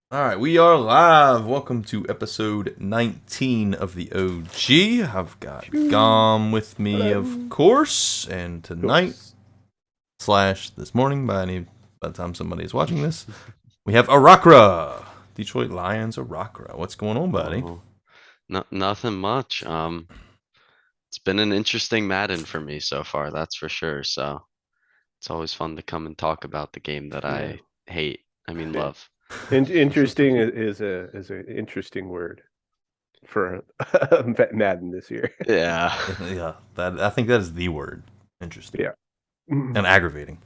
All right, we are live. Welcome to episode 19 of the OG. I've got Gom with me, of Hello. course, and Of tonight course. slash this morning, by the time somebody is watching this, we have Arakra, Detroit Lions. Arakra, what's going on, buddy? Oh, nothing much. It's been an interesting Madden for me so far, that's for sure. So it's always fun to come and talk about the game that Yeah. I hate. I mean, Yeah. love. Interesting is an interesting word for Madden this year. Yeah. Yeah, I think that is the word. Interesting. Yeah. And aggravating.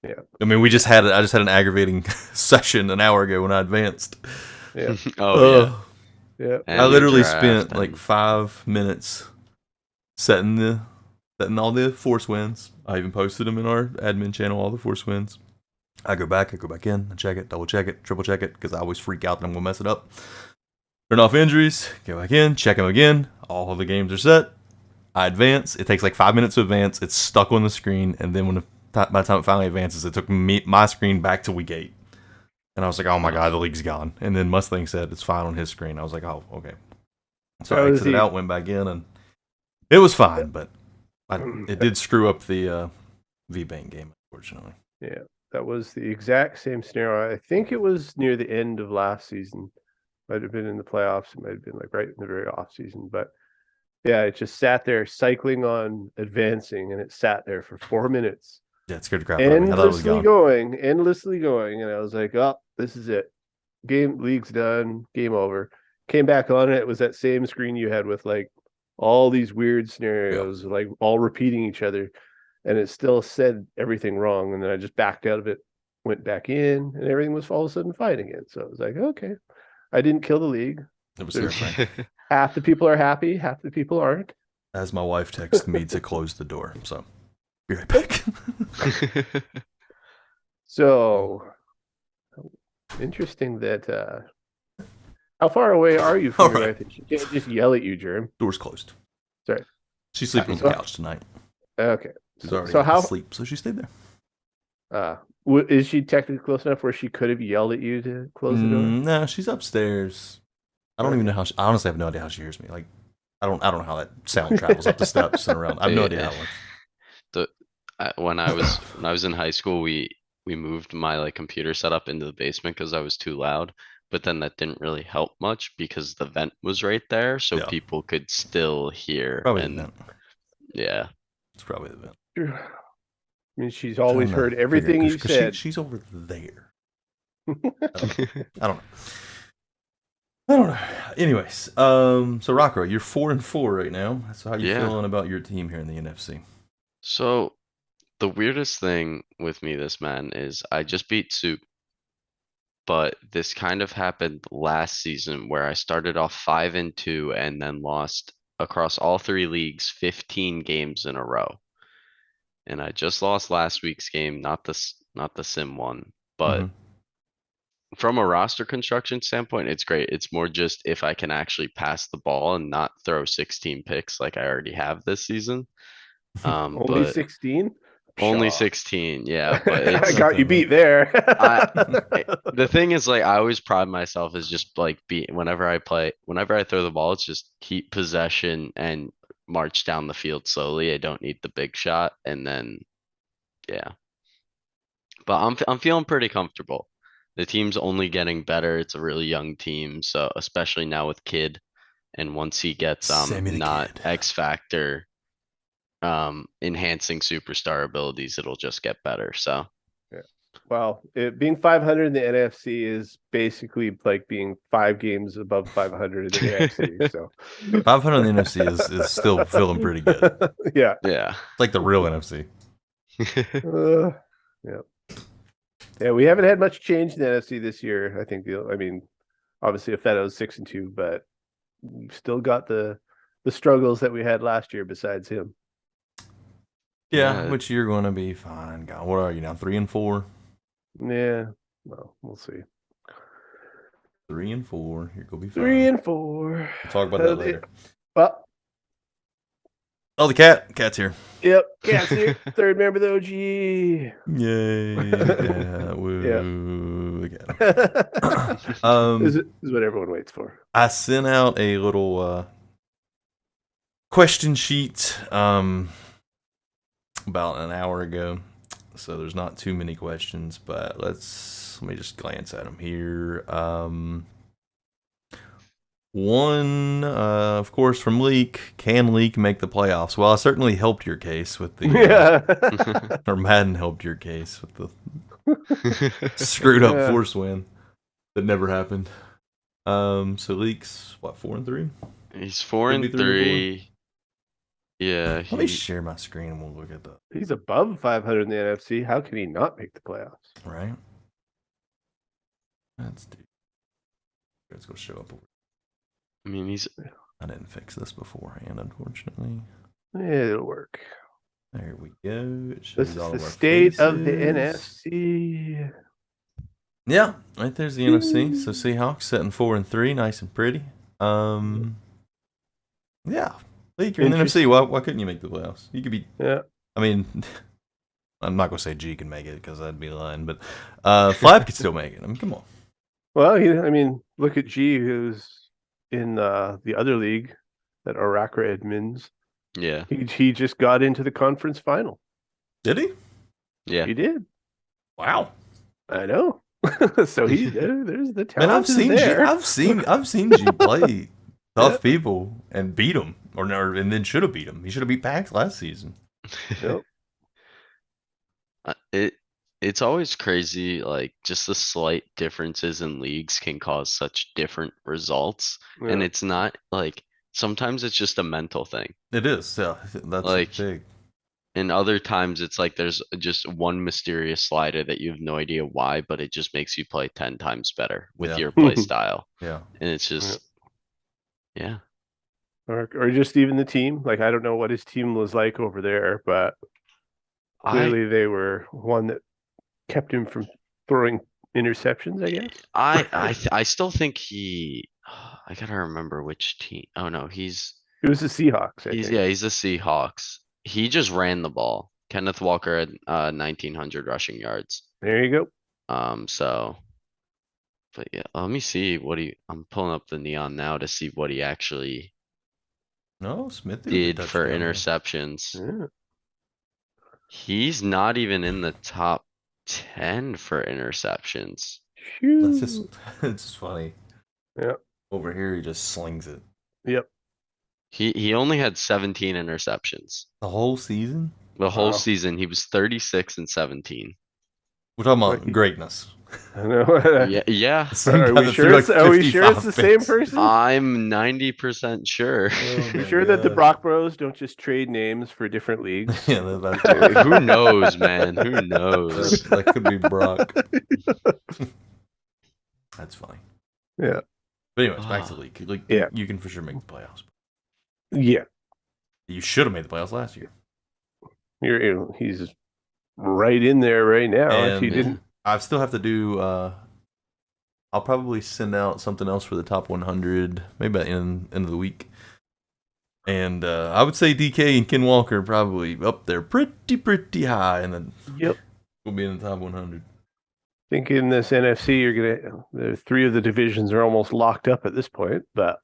Yeah. I mean, I just had an aggravating session an hour ago when I advanced. Yeah. Oh Yeah. yeah. I And your literally draft spent like and 5 minutes setting all the force wins. I even posted them in our admin channel, all the force wins. I go back in, I check it, double check it, triple check it, because I always freak out that I'm gonna mess it up. Turn off injuries, go back in, check them again. All the games are set. I advance. It takes like 5 minutes to advance. It's stuck on the screen, and then by the time it finally advances, it took my screen back to week 8. And I was like, oh my god, the league's gone. And then Mustang said it's fine on his screen. I was like, oh, okay. So I exited out, went back in, and it was fine, but it did screw up the V-Bank game, unfortunately. Yeah. That was the exact same scenario. I think it was near the end of last season. Might have been in the playoffs. It might have been like right in the very off season. But yeah, it just sat there cycling on advancing, and it sat there for 4 minutes. Yeah, it scared the crap out of me. I thought it was gone. Endlessly going. And I was like, oh, this is it. League's done, game over. Came back on it. It was that same screen you had with like all these weird scenarios, like all repeating each other. And it still said everything wrong. And then I just backed out of it, went back in, and everything was all of a sudden fine again. So I was like, okay, I didn't kill the league. It was terrifying. Half the people are happy, half the people aren't. As my wife texted me to close the door. So, be right back. So interesting that how far away are you from your wife? She can't just yell at you, Jerem. Door's closed. Sorry. She's sleeping on the couch tonight. Okay. She's already asleep, so she stayed there. Is she technically close enough where she could have yelled at you to close the door? No, she's upstairs. I don't even know how I honestly have no idea how she hears me. Like, I don't know how that sound travels up the steps and around. I have no idea how it works. When I was in high school, we moved my like computer setup into the basement because I was too loud. But then that didn't really help much because the vent was right there, so people could still hear. Probably the vent. Yeah, it's probably the vent. I mean, she's always heard everything you said. She's over there. I don't know. Anyways, so Rocco, you're 4-4 right now. So how you feeling about your team here in the NFC? So the weirdest thing with me this man is I just beat Soup, but this kind of happened last season where I started off 5-2 and then lost across all 3 leagues 15 games in a row. And I just lost last week's game, not the sim one, but from a roster construction standpoint, it's great. It's more just if I can actually pass the ball and not throw 16 picks like I already have this season. Only 16? Only 16, yeah. But I got you beat there. The thing is, like, I always pride myself as just like whenever I throw the ball, it's just keep possession and march down the field slowly. I don't need the big shot, and then yeah. But I'm feeling pretty comfortable. The team's only getting better. It's a really young team, so especially now with Kid, and once he gets not X Factor enhancing superstar abilities, it'll just get better. So yeah. Well, being 500 in the NFC is basically like being 5 games above 500 in the AFC. So 500 in the NFC is still feeling pretty good. Yeah. It's like the real NFC. Yeah, we haven't had much change in the NFC this year. I think obviously Afeto's 6-2, but we've still got the struggles that we had last year besides him. Yeah, which you're going to be fine. God, what are you now? 3-4? Yeah, well, we'll see. 3-4. You're going to be fine. 3-4. We'll talk about that later. Oh, the cat's here. Yep, cat's here. Third member of the OG. Yay! Yeah, woo. look at them. This is what everyone waits for. I sent out a little question sheet about an hour ago, so there's not too many questions, but let me just glance at them here. One, of course, from Leak. Can Leak make the playoffs? Well, I certainly helped your case with the or Madden helped your case with the screwed up force win that never happened. So Leak's what, 4-3? He's 4-3. Yeah. Let me share my screen and we'll look at that. He's above 500 in the NFC. How can he not make the playoffs? Right. Let's go show up. I mean, I didn't fix this beforehand, unfortunately. It'll work. There we go. It shows This is all the of our state of the faces. NFC. Yeah, right there's the NFC. So Seahawks sitting 4-3, nice and pretty. Yeah, Leak, you're in the NFC. Why couldn't you make the playoffs? You could be. Yeah. I mean, I'm not gonna say G can make it because that'd be lying, but Flap could still make it. I mean, come on. Well, look at G, who's in the other league, that Arakra admins. Yeah. He just got into the conference final. Did he? Yeah. He did. Wow. I know. So there's the talent. Man, I've seen G play tough people and beat them, and then should have beat them. He should have beat Pax last season. Yep. It's always crazy, like just the slight differences in leagues can cause such different results. Yeah. And it's not like sometimes it's just a mental thing. It is, yeah. That's like big. And other times it's like there's just one mysterious slider that you have no idea why, but it just makes you play 10 times better with your play style. Yeah. And it's just yeah. Or just even the team. Like, I don't know what his team was like over there, but clearly they were one that kept him from throwing interceptions, I guess. I still think I gotta remember which team. Oh no, it was the Seahawks. He's the Seahawks. He just ran the ball. Kenneth Walker had 1,900 rushing yards. There you go. But yeah, let me see I'm pulling up the neon now to see what he actually Smith did for interceptions. Yeah. He's not even in the top 10 for interceptions. It's just funny. Yeah. Over here, he just slings it. Yep. He only had 17 interceptions. The whole season? The whole season, he was 36 and 17. We're talking about greatness. I know. Yeah. Are we sure it's the same person? I'm 90% sure. You sure that the Brock Bros don't just trade names for different leagues? Yeah, who knows, man? Who knows? That could be Brock. That's funny. Yeah. But anyways, back to League. Like, you can for sure make the playoffs. Yeah. You should have made the playoffs last year. He's right in there right now. And if he didn't, I still have to do. I'll probably send out something else for the top 100, maybe by the end of the week. And I would say DK and Ken Walker are probably up there pretty high, and then we'll be in the top 100. I think in this NFC, the three of the divisions are almost locked up at this point, but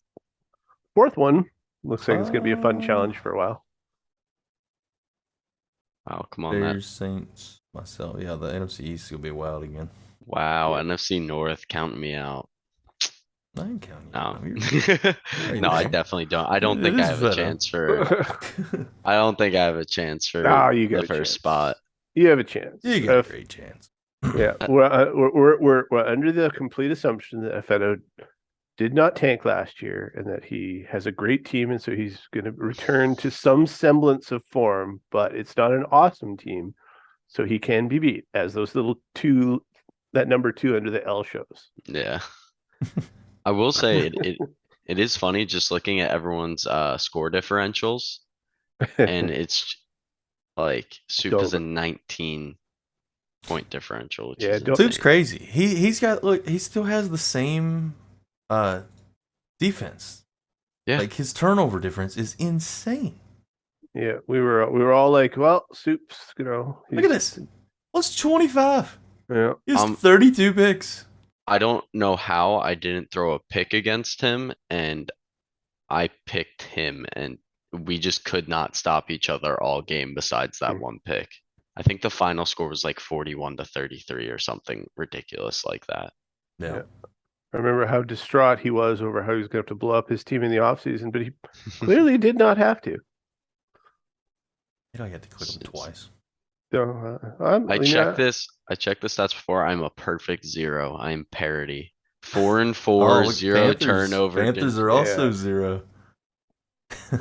fourth one looks like it's going to be a fun challenge for a while. Wow, come on, Bears, Saints, myself. Yeah, the NFC East will be wild again. Wow, NFC North counting me out. I ain't counting you out. No, I definitely don't. I don't think I have a chance for. I don't think I have a chance for the first spot. You have a chance. You got a great chance. Yeah, we're under the complete assumption that Fetto did not tank last year and that he has a great team, and so he's going to return to some semblance of form, but it's not an awesome team, so he can be beat, as those that number 2 under the L shows. Yeah. I will say it is funny just looking at everyone's score differentials, and it's like Soup is a 19-point differential. Which is Soup's crazy. He still has the same defense. Yeah, like his turnover difference is insane. Yeah, we were all like, well, Soup's, look at this. What's 25? Yeah, He's 32 picks. I don't know how I didn't throw a pick against him, and I picked him, and we just could not stop each other all game besides that one pick. I think the final score was like 41-33 or something ridiculous like that. Yeah. I remember how distraught he was over how he was going to have to blow up his team in the offseason, but he clearly did not have to. You know, I had to click him twice. So, I checked this. I checked the stats before. I'm a perfect 0. I am parity. 4-4, look, 0 turnover. Panthers are also 0.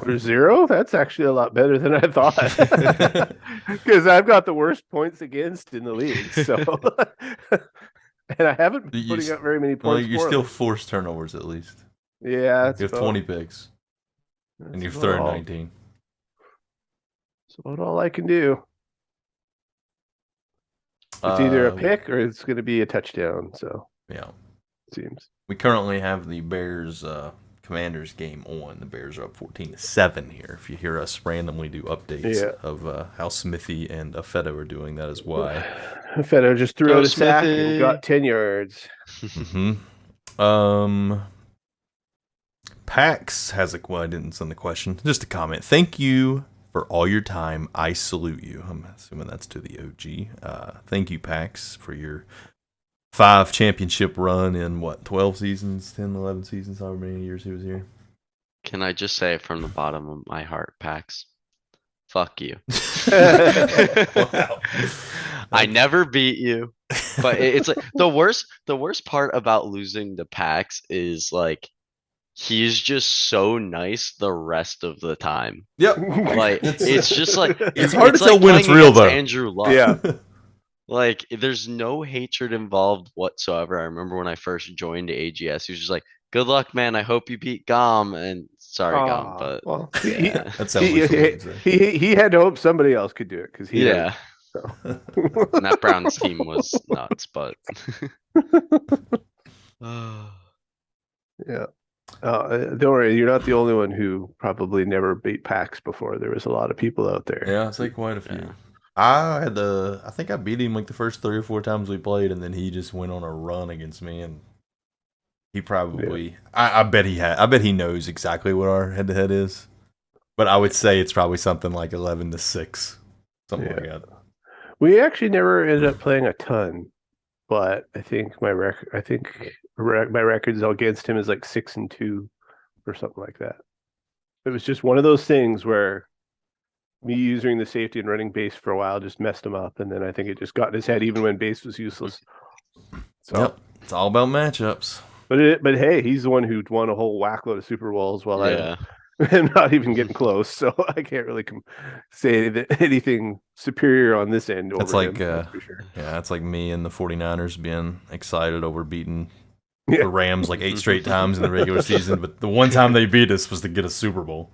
We're 0? That's actually a lot better than I thought. Because I've got the worst points against in the league. So, and I haven't been putting up very many points. Well, you still force turnovers at least. Yeah, you have 20 picks, and you've thrown 19. That's about all I can do. It's either a pick or it's going to be a touchdown. So yeah, it seems we currently have the Bears Commanders game on. The Bears are up 14-7 here. If you hear us randomly do updates of how Smithy and Affetto are doing, that is why. Affetto just threw out a sack and got 10 yards. Pax has a, well, I didn't send the question, just a comment. Thank you for all your time. I salute you. I'm assuming that's to the OG. Thank you, Pax, for your 5 championship run in what, 12 seasons, 10, 11 seasons, however many years he was here. Can I just say it from the bottom of my heart, Pax? Fuck you. Wow. I never beat you, but it's like the worst part about losing to Pax is like he's just so nice the rest of the time. Yep. Like it's just like it's hard to like tell when it's real though. Andrew Luck. Yeah. Like there's no hatred involved whatsoever. I remember when I first joined AGS, he was just like, "Good luck, man. I hope you beat Gom." And sorry, Gom, but well, yeah. That sounds like he had to hope somebody else could do it because he yeah. So. Matt Brown's team was nuts, but yeah. Don't worry, you're not the only one who probably never beat PAX before. There was a lot of people out there. Yeah, I'd say quite a few. Yeah. I think I beat him like the first 3 or 4 times we played, and then he just went on a run against me, and he probably, I bet he knows exactly what our head-to-head is, but I would say it's probably something like 11-6, something like that. We actually never ended up playing a ton, but I think my records against him is like 6-2 or something like that. It was just one of those things where me using the safety and running base for a while just messed him up, and then I think it just got in his head even when base was useless. So yep, it's all about matchups. But hey, he's the one who won a whole whackload of Super Bowls while I'm not even getting close, so I can't really say that anything superior on this end. That's over like, him, that's for sure. Yeah, that's like me and the 49ers being excited over beating the Rams like 8 straight times in the regular season, but the one time they beat us was to get a Super Bowl.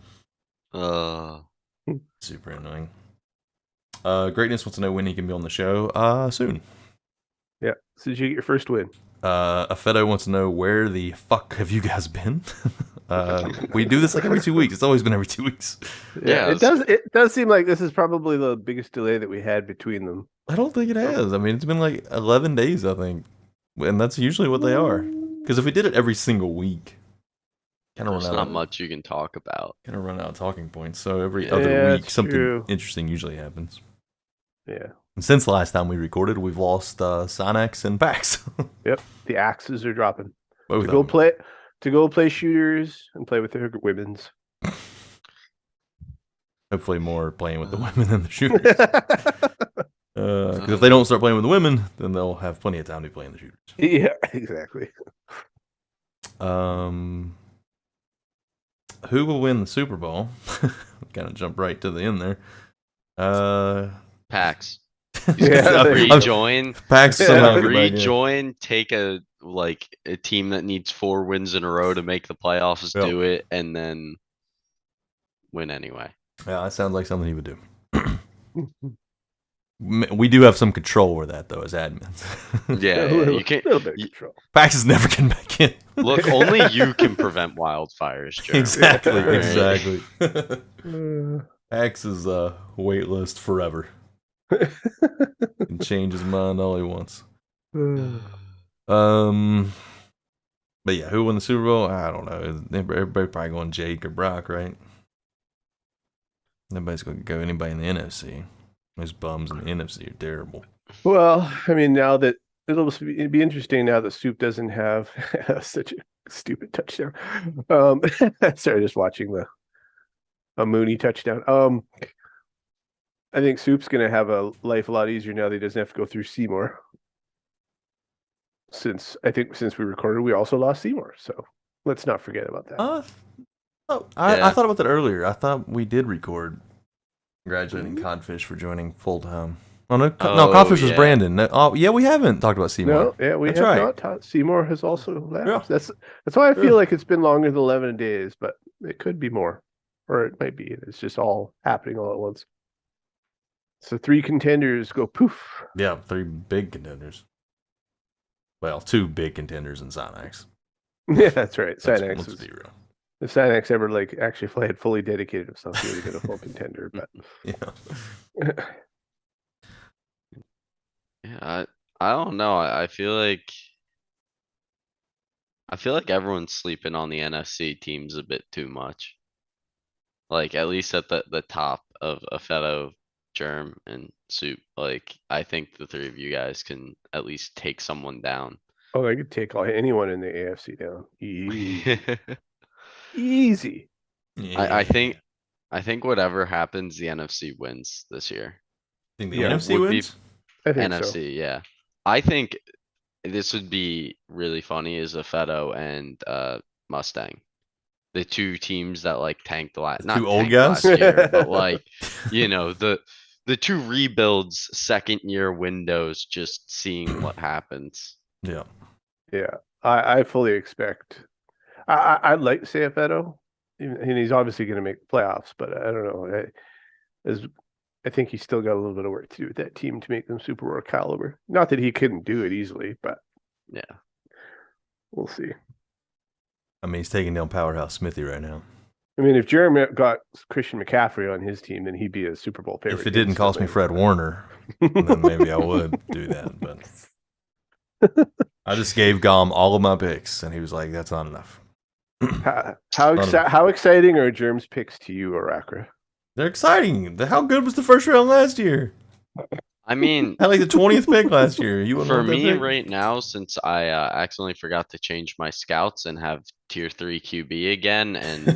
Super annoying. Greatness wants to know when he can be on the show. Soon. Yeah. So did you get your first win? Affetto wants to know where the fuck have you guys been? We do this like every 2 weeks. It's always been every 2 weeks. Yeah, it does seem like this is probably the biggest delay that we had between them. I don't think it has. I mean, it's been like 11 days, I think, and that's usually what they are. Because if we did it every single week, there's not much you can talk about. Kind of run out of talking points. So every other week, something interesting usually happens. Yeah. And since the last time we recorded, we've lost Sonax and Pax. Yep, the axes are dropping. Both To go play shooters and play with their women's. Hopefully more playing with the women than the shooters. Because if they don't start playing with the women, then they'll have plenty of time to play in the shooters. Yeah, exactly. Who will win the Super Bowl? Kind of jump right to the end there. Pax. Yeah, rejoin. Pax rejoin. Take a team that needs 4 wins in a row to make the playoffs. Do it and then win anyway. Yeah, that sounds like something he would do. We do have some control over that, though, as admins. Yeah, you can't. A little bit of control. Pax is never getting back in. Look, only you can prevent wildfires, Jeremy. Exactly. Pax is waitlist forever. Can change his mind all he wants. But yeah, who won the Super Bowl? I don't know. Everybody probably going Jake or Brock, right? Nobody's going to go anybody in the NFC. Those bums in the NFC are terrible. Well, I mean, now that it'd be interesting now that Soup doesn't have such a stupid touchdown. Sorry, just watching a Mooney touchdown. I think Soup's gonna have a life a lot easier now that he doesn't have to go through Seymour. Since we recorded, we also lost Seymour, so let's not forget about that. I thought about that earlier. I thought we did record congratulating Codfish for joining full time. Oh no, Codfish was Brandon. Oh yeah, we haven't talked about Seymour. No, yeah, we That's have right. not taught. Seymour has also left. Yeah. That's why I feel like it's been longer than 11 days, but it could be more, or it might be. It's just all happening all at once. So 3 contenders go poof. Yeah, 3 big contenders. Well, 2 big contenders in Synax. Yeah, that's right. Let's Synax be real. If Synax ever actually had fully dedicated himself, he would have been a full contender. But yeah. Yeah, I don't know. I feel like everyone's sleeping on the NFC teams a bit too much. Like at least at the top of Afeto, Germ, and Soup. Like I think the 3 of you guys can at least take someone down. Oh, I could take anyone in the AFC down. Easy. Yeah. I think whatever happens, the NFC wins this year. Think the NFC wins? I think NFC, so. yeah. I think this would be really funny is Afeto and Mustang. The 2 teams that like tanked not 2 old tanked guys? last year, but like, you know, the 2 rebuilds 2nd year windows, just seeing what happens. Yeah. Yeah. I fully expect. I'd like to say Afeto, and he's obviously going to make the playoffs, but I don't know. I think he's still got a little bit of work to do with that team to make them Super Bowl caliber. Not that he couldn't do it easily, but yeah, we'll see. I mean, he's taking down Powerhouse Smithy right now. I mean, if Jeremy got Christian McCaffrey on his team, then he'd be a Super Bowl favorite. If it didn't cost me Fred Warner, then maybe I would do that. But I just gave Gom all of my picks, and he was like, "That's not enough." How exciting are Germ's picks to you, Orakra? They're exciting. How good was the first round last year? I mean, I had like the 20th pick last year. For me right now, since I accidentally forgot to change my scouts and have tier 3 QB again, and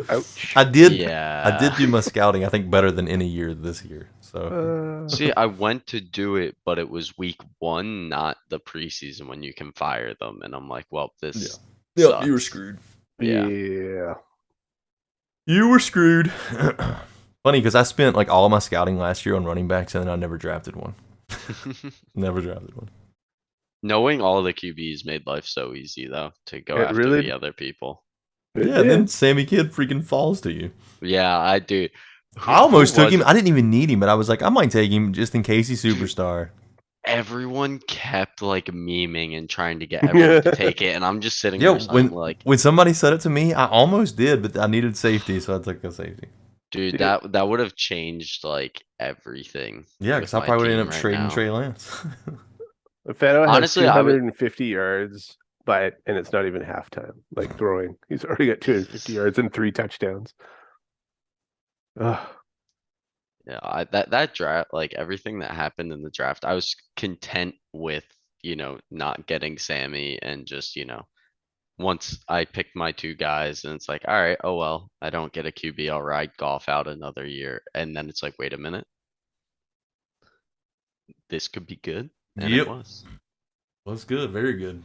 ouch. I did Yeah. do my scouting, I think, better than any year this year. So See, I went to do it, but it was week 1, not the preseason when you can fire them. And I'm like, well, this yeah, you were screwed. Yeah. You were screwed. Funny because I spent like all of my scouting last year on running backs, and then I never drafted one. Never drafted one. Knowing all the QBs made life so easy, though, to go after the other people. Yeah, and then Sammy Kidd freaking falls to you. Yeah, I do. I almost took him. I didn't even need him, but I was like, I might take him just in case he's superstar. Everyone kept like memeing and trying to get everyone to take it, and I'm just sitting there when somebody said it to me, I almost did, but I needed safety, so I took a safety. Dude, that would have changed like everything. Yeah, because I probably would end up trading Trey Lance. Afeto has 250 yards, and it's not even halftime. Like throwing, he's already got 250 yards and 3 touchdowns. Yeah, that draft, like everything that happened in the draft, I was content with, not getting Sammy and just, once I picked my 2 guys and it's like, all right, oh well, I don't get a QB, I'll ride golf out another year. And then it's like, wait a minute. This could be good. And it was good, very good.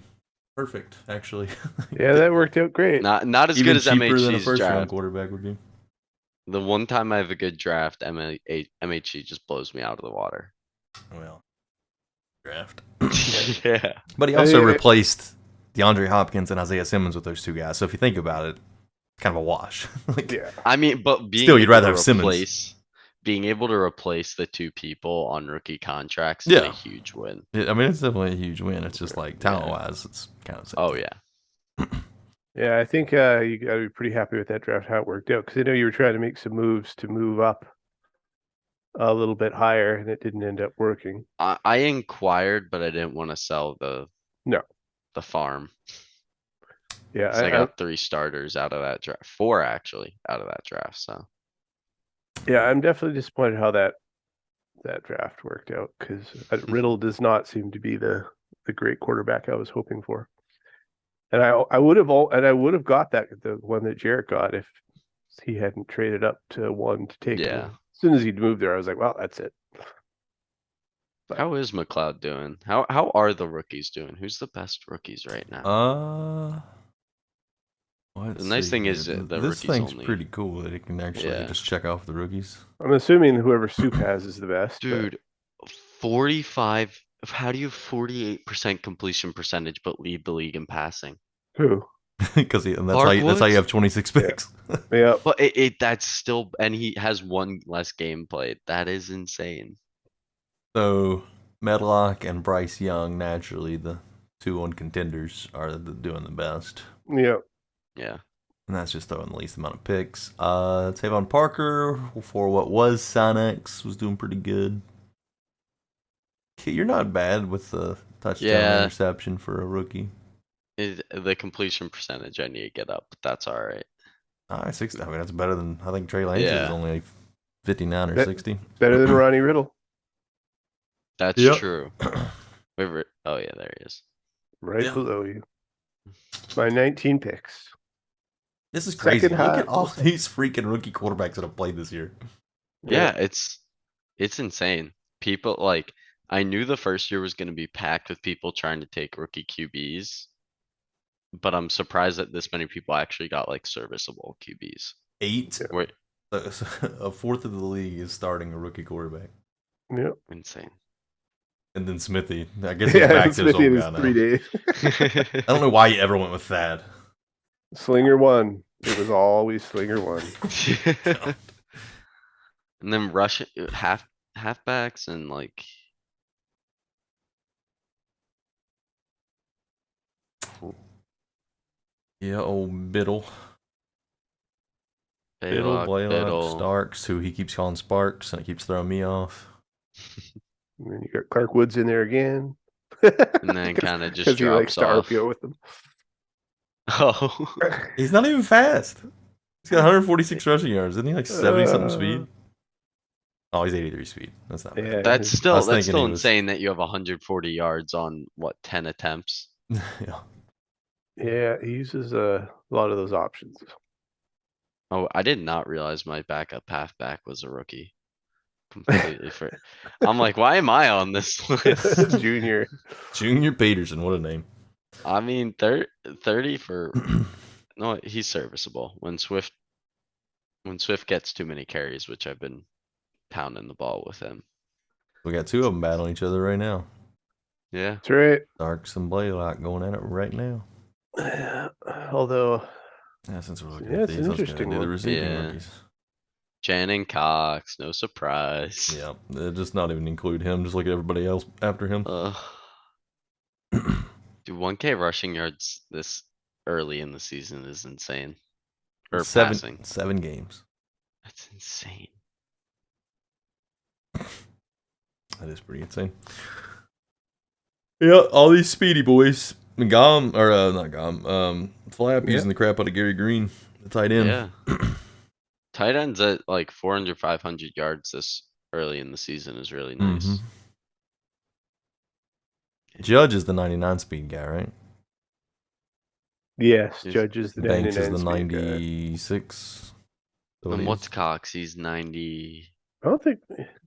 Perfect, actually. Yeah, that worked out great. Not as good as MHC's than a first draft. round quarterback would be. The one time I have a good draft, MHC just blows me out of the water. Well, draft. Yeah. But he also replaced DeAndre Hopkins and Isaiah Simmons with those 2 guys. So if you think about it, kind of a wash. Yeah. I mean, but you'd rather have Simmons. Being able to replace the 2 people on rookie contracts is a huge win. I mean, it's definitely a huge win. It's just like talent-wise, it's kind of. Oh yeah. Yeah, I think you got to be pretty happy with that draft, how it worked out. Because I know you were trying to make some moves to move up a little bit higher, and it didn't end up working. I inquired, but I didn't want to sell the No. The farm. Yeah, 'Cause I got 3 starters out of that draft. 4 actually out of that draft. So I'm definitely disappointed how that draft worked out because Riddle does not seem to be the great quarterback I was hoping for. And I would have got the one that Jarrett got if he hadn't traded up to 1 to take him. yeah. As soon as he'd moved there, I was like, well, that's it. How is McLeod doing? How are the rookies doing? Who's the best rookies right now? Let's The nice see thing here. is the This rookies thing's only. pretty cool that it can actually Yeah. just check off the rookies. I'm assuming whoever Soup has is the best. Dude, 45. How do you have 48% completion percentage but lead the league in passing? But who? Because that's how you Parkwoods? have 26 picks. Yeah. But that's still, and he has 1 less game played. That is insane. So Medlock and Bryce Young, naturally the 2-1 contenders, are doing the best. Yeah. Yeah. And that's just throwing the least amount of picks. Tavon Parker, for what was Sonex, was doing pretty good. Okay, you're not bad with the touchdown Yeah. interception for a rookie. The completion percentage I need to get up, but that's all right. 60. I mean, that's better than, I think Trey Lance's is Yeah. only like 59 or That- 60. Better than Ronnie Riddle. That's Yep. true. Oh yeah, there he is. Right Yeah. below you. My 19 picks. This is crazy. Second Look high. at all these freaking rookie quarterbacks that have played this year. Yeah, it's insane. People like I knew the first year was going to be packed with people trying to take rookie QBs, but I'm surprised that this many people actually got like serviceable QBs. 8. Wait, A fourth of the league is starting a rookie quarterback. Yeah. insane. And then Smithy. I guess he's back to his Smithy in old his guy 3 now. days. I don't know why you ever went with Thad. Slinger 1. It was always Slinger 1. And then halfbacks and like Yeah, old Biddle. Biddle, Blaylock, Starks, who he keeps calling Sparks, and it keeps throwing me off. And then you got Clark Woods in there again. And then kind of just because he likes drops to off. RPO with them. Oh, He's not even fast. He's got 146 rushing yards. Isn't he like 70 something speed? Oh, he's 83 speed. That's not bad. Yeah. that's I still was thinking he was- insane that you have 140 yards on what 10 attempts. Yeah. Yeah, he uses a lot of those options. Oh, I did not realize my backup halfback was a rookie. Completely for. I'm like, why am I on this list? Junior. Junior Peterson, what a name. I mean, 30 for. No, he's serviceable. When Swift gets too many carries, which I've been pounding the ball with him. We got 2 of them battling each other right now. Yeah. That's right. Starks and Blaylock going at it right now. Although, Yeah, since we're looking Yeah, at it's these, an let's go interesting and do the one. receiving Yeah. rookies. Channing Cox, no surprise. Yeah, just not even include him. Just look at everybody else after him. Dude, 1K rushing yards this early in the season is insane. Or seven passing. 7 games. That's insane. That is pretty insane. Yeah, all these speedy boys. Gom, or not Gom, Flap Yeah. using the crap out of Gary Green, the tight end. Yeah. Tight ends at like 400, 500 yards this early in the season is really nice. Mhm. Judge is the 99 speed guy, right? yes, Is- Judge is the Banks 99 is the speed guy. 96. And what's Cox? He's 90. I don't think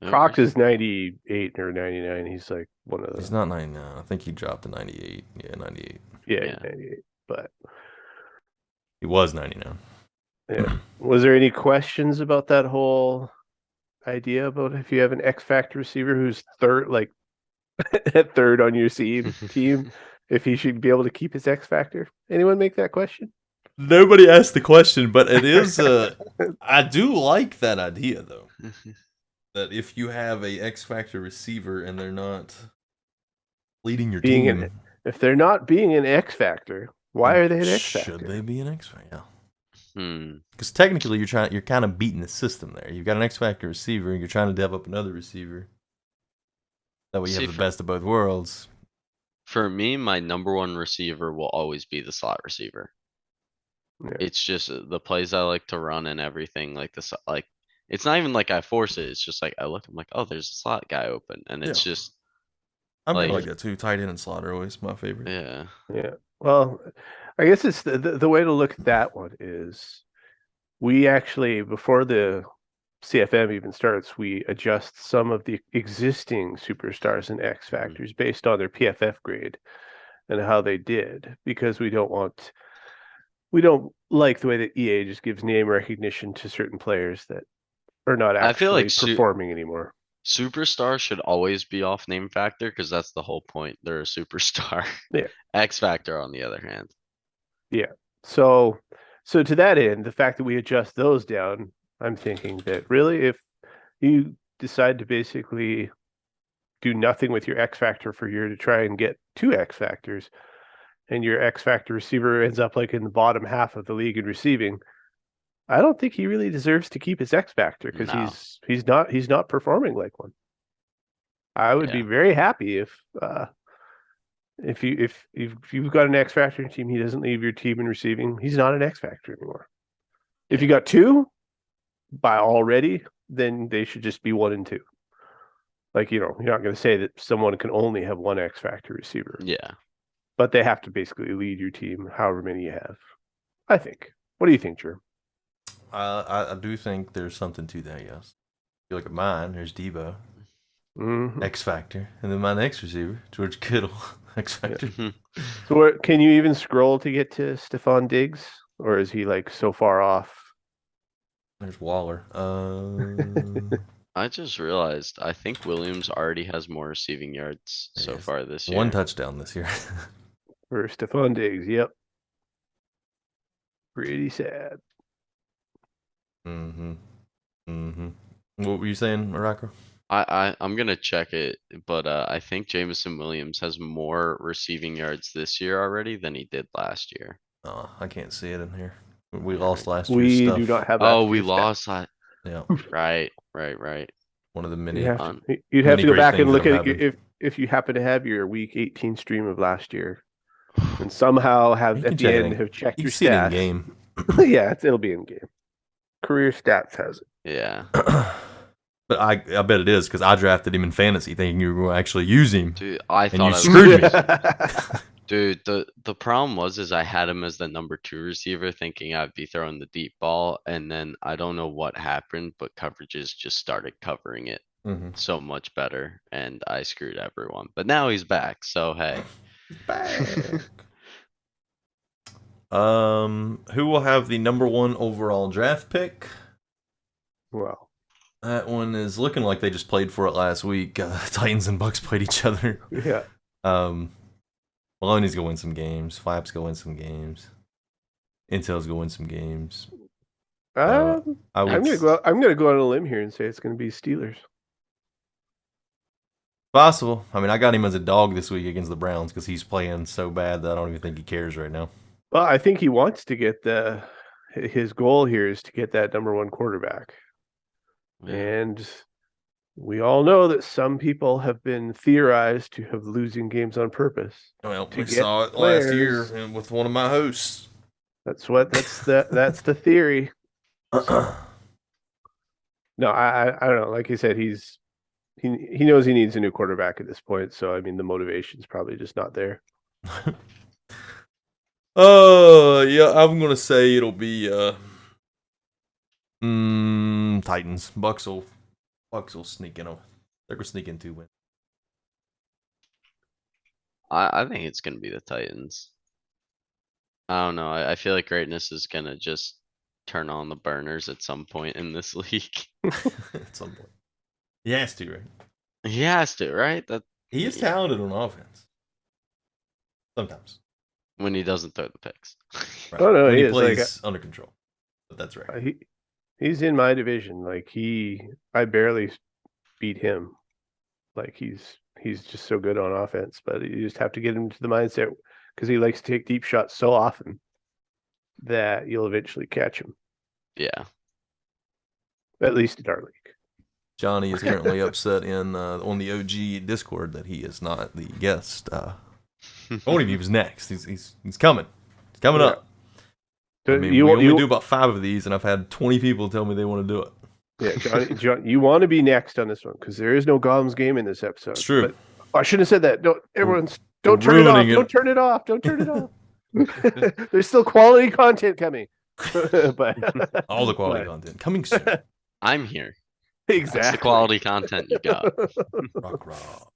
Oh, Cox is 98 or 99. He's like one of He's the. not 99. I think he dropped to 98. Yeah, 98. Yeah, Yeah. 98. But He was 99. yeah, was there any questions about that whole idea about if you have an X Factor receiver who's third, like at third on your team, if he should be able to keep his X Factor? Anyone make that question? Nobody asked the question, but it is. I do like that idea, though. That if you have a X Factor receiver and they're not leading your Being team, If they're not being an X Factor, why are they an X Factor? should they be an X Factor? Hmm. Because technically, you're kind of beating the system there. You've got an X Factor receiver, and you're trying to dev up another receiver. That way, you See, have the best of both worlds. For me, my number one receiver will always be the slot receiver. Yeah. It's just the plays I like to run and everything like this. Like it's not even like I force it. It's just like I look. I'm like, oh, there's a slot guy open, and it's Yeah. just I'm kind of like like that too. Tight end and slot are always my favorite. yeah. Yeah. Well, I guess it's the way to look at that one is we actually, before the CFM even starts, we adjust some of the existing superstars and X factors based on their PFF grade and how they did, because we don't like the way that EA just gives name recognition to certain players that are not I feel like actually performing anymore. superstar should always be off name factor because that's the whole point. They're a superstar. Yeah. X factor, on the other hand. Yeah. So to that end, the fact that we adjust those down, I'm thinking that really if you decide to basically do nothing with your X factor for a year to try and get 2 X factors, and your X factor receiver ends up like in the bottom half of the league in receiving, I don't think he really deserves to keep his X factor because No. he's not performing like one. I would be Yeah. very happy if you've got an X factor in your team, he doesn't leave your team in receiving. He's not an X factor anymore. If you got 2 by already, then they should just be 1 and 2. Like, you're not going to say that someone can only have 1 X factor receiver, Yeah. but they have to basically lead your team, however many you have. I think. What do you think, Drew? I do think there's something to that. Yes. You look at mine. There's Debo, Mhm. X Factor, and then my next receiver, George Kittle, X Factor. So can you even scroll to get to Stephon Diggs, or is he like so far off? There's Waller. I just realized I think Williams already has more receiving yards so Yes. far this year. 1 touchdown this year. For Stephon Diggs, yep. Pretty sad. Mm-hmm. Mm-hmm. What were you saying, Morocco? I'm gonna check it, but I think Jameson Williams has more receiving yards this year already than he did last year. Oh, I can't see it in here. We lost last year's We stuff. do not have Oh, last we year's lost that. Yeah. Right. One of the stats. many. You'd have many to go great back and things look that at have it happened. if you happen to have your week 18 stream of last year and somehow have You at can the check it end in. have checked You your can see it in stats. game. Yeah, it'll be in game. Career stats has it. Yeah. But I bet it is because I drafted him in fantasy thinking you were going to actually use him. Dude, I And thought you I was screwed me. Dude, the problem was I had him as the number 2 receiver thinking I'd be throwing the deep ball, and then I don't know what happened, but coverages just started covering it Mm-hmm. so much better, and I screwed everyone. But now he's back, so hey. Back. Who will have the number 1 overall draft pick? Well, That one is looking like they just played for it last week. Titans and Bucks played each other. yeah. Maloney's gonna win some games. Flap's gonna win some games. Intel's gonna win some games. I'm I'm gonna go on a limb here and say it's gonna be Steelers. Possible. I mean, I got him as a dog this week against the Browns because he's playing so bad that I don't even think he cares right now. Well, I think he wants to get his goal here is to get that number 1 quarterback. Yeah. And we all know that some people have been theorized to have losing games on purpose. Well, To we get saw it players. last year with one of my hosts. That's the theory. So, no, I don't know. Like you said, he knows he needs a new quarterback at this point. So I mean, the motivation's probably just not there. Yeah, I'm gonna say it'll be Titans. Bucks will sneak in. They're gonna sneak in 2 wins. I think it's gonna be the Titans. I don't know. I feel like greatness is gonna just turn on the burners at some point in this league. At some point, he has to, right? He has to, right? He is talented on offense. Sometimes, When he doesn't throw the picks. right. Oh no, when he he is plays under control. But that's right. He's in my division. Like I barely beat him. Like he's just so good on offense, but you just have to get him to the mindset because he likes to take deep shots so often that you'll eventually catch him. Yeah. At least in our league. Johnny is currently upset on the OG Discord that he is not the guest told him he was next. He's coming. He's coming Yeah. up. I So mean, you we want- only you- do about 5 of these, and I've had 20 people tell me they want to do it. Yeah, John, you want to be next on this one because there is no Gollum's game in this episode. It's true. But I shouldn't have said that. Don't everyone's we're don't turn it off. ruining it. Don't turn it off. Don't turn it off. There's still quality content coming. But All the quality but- content coming soon. I'm here. Exactly. That's the quality content you got. Rock, rock.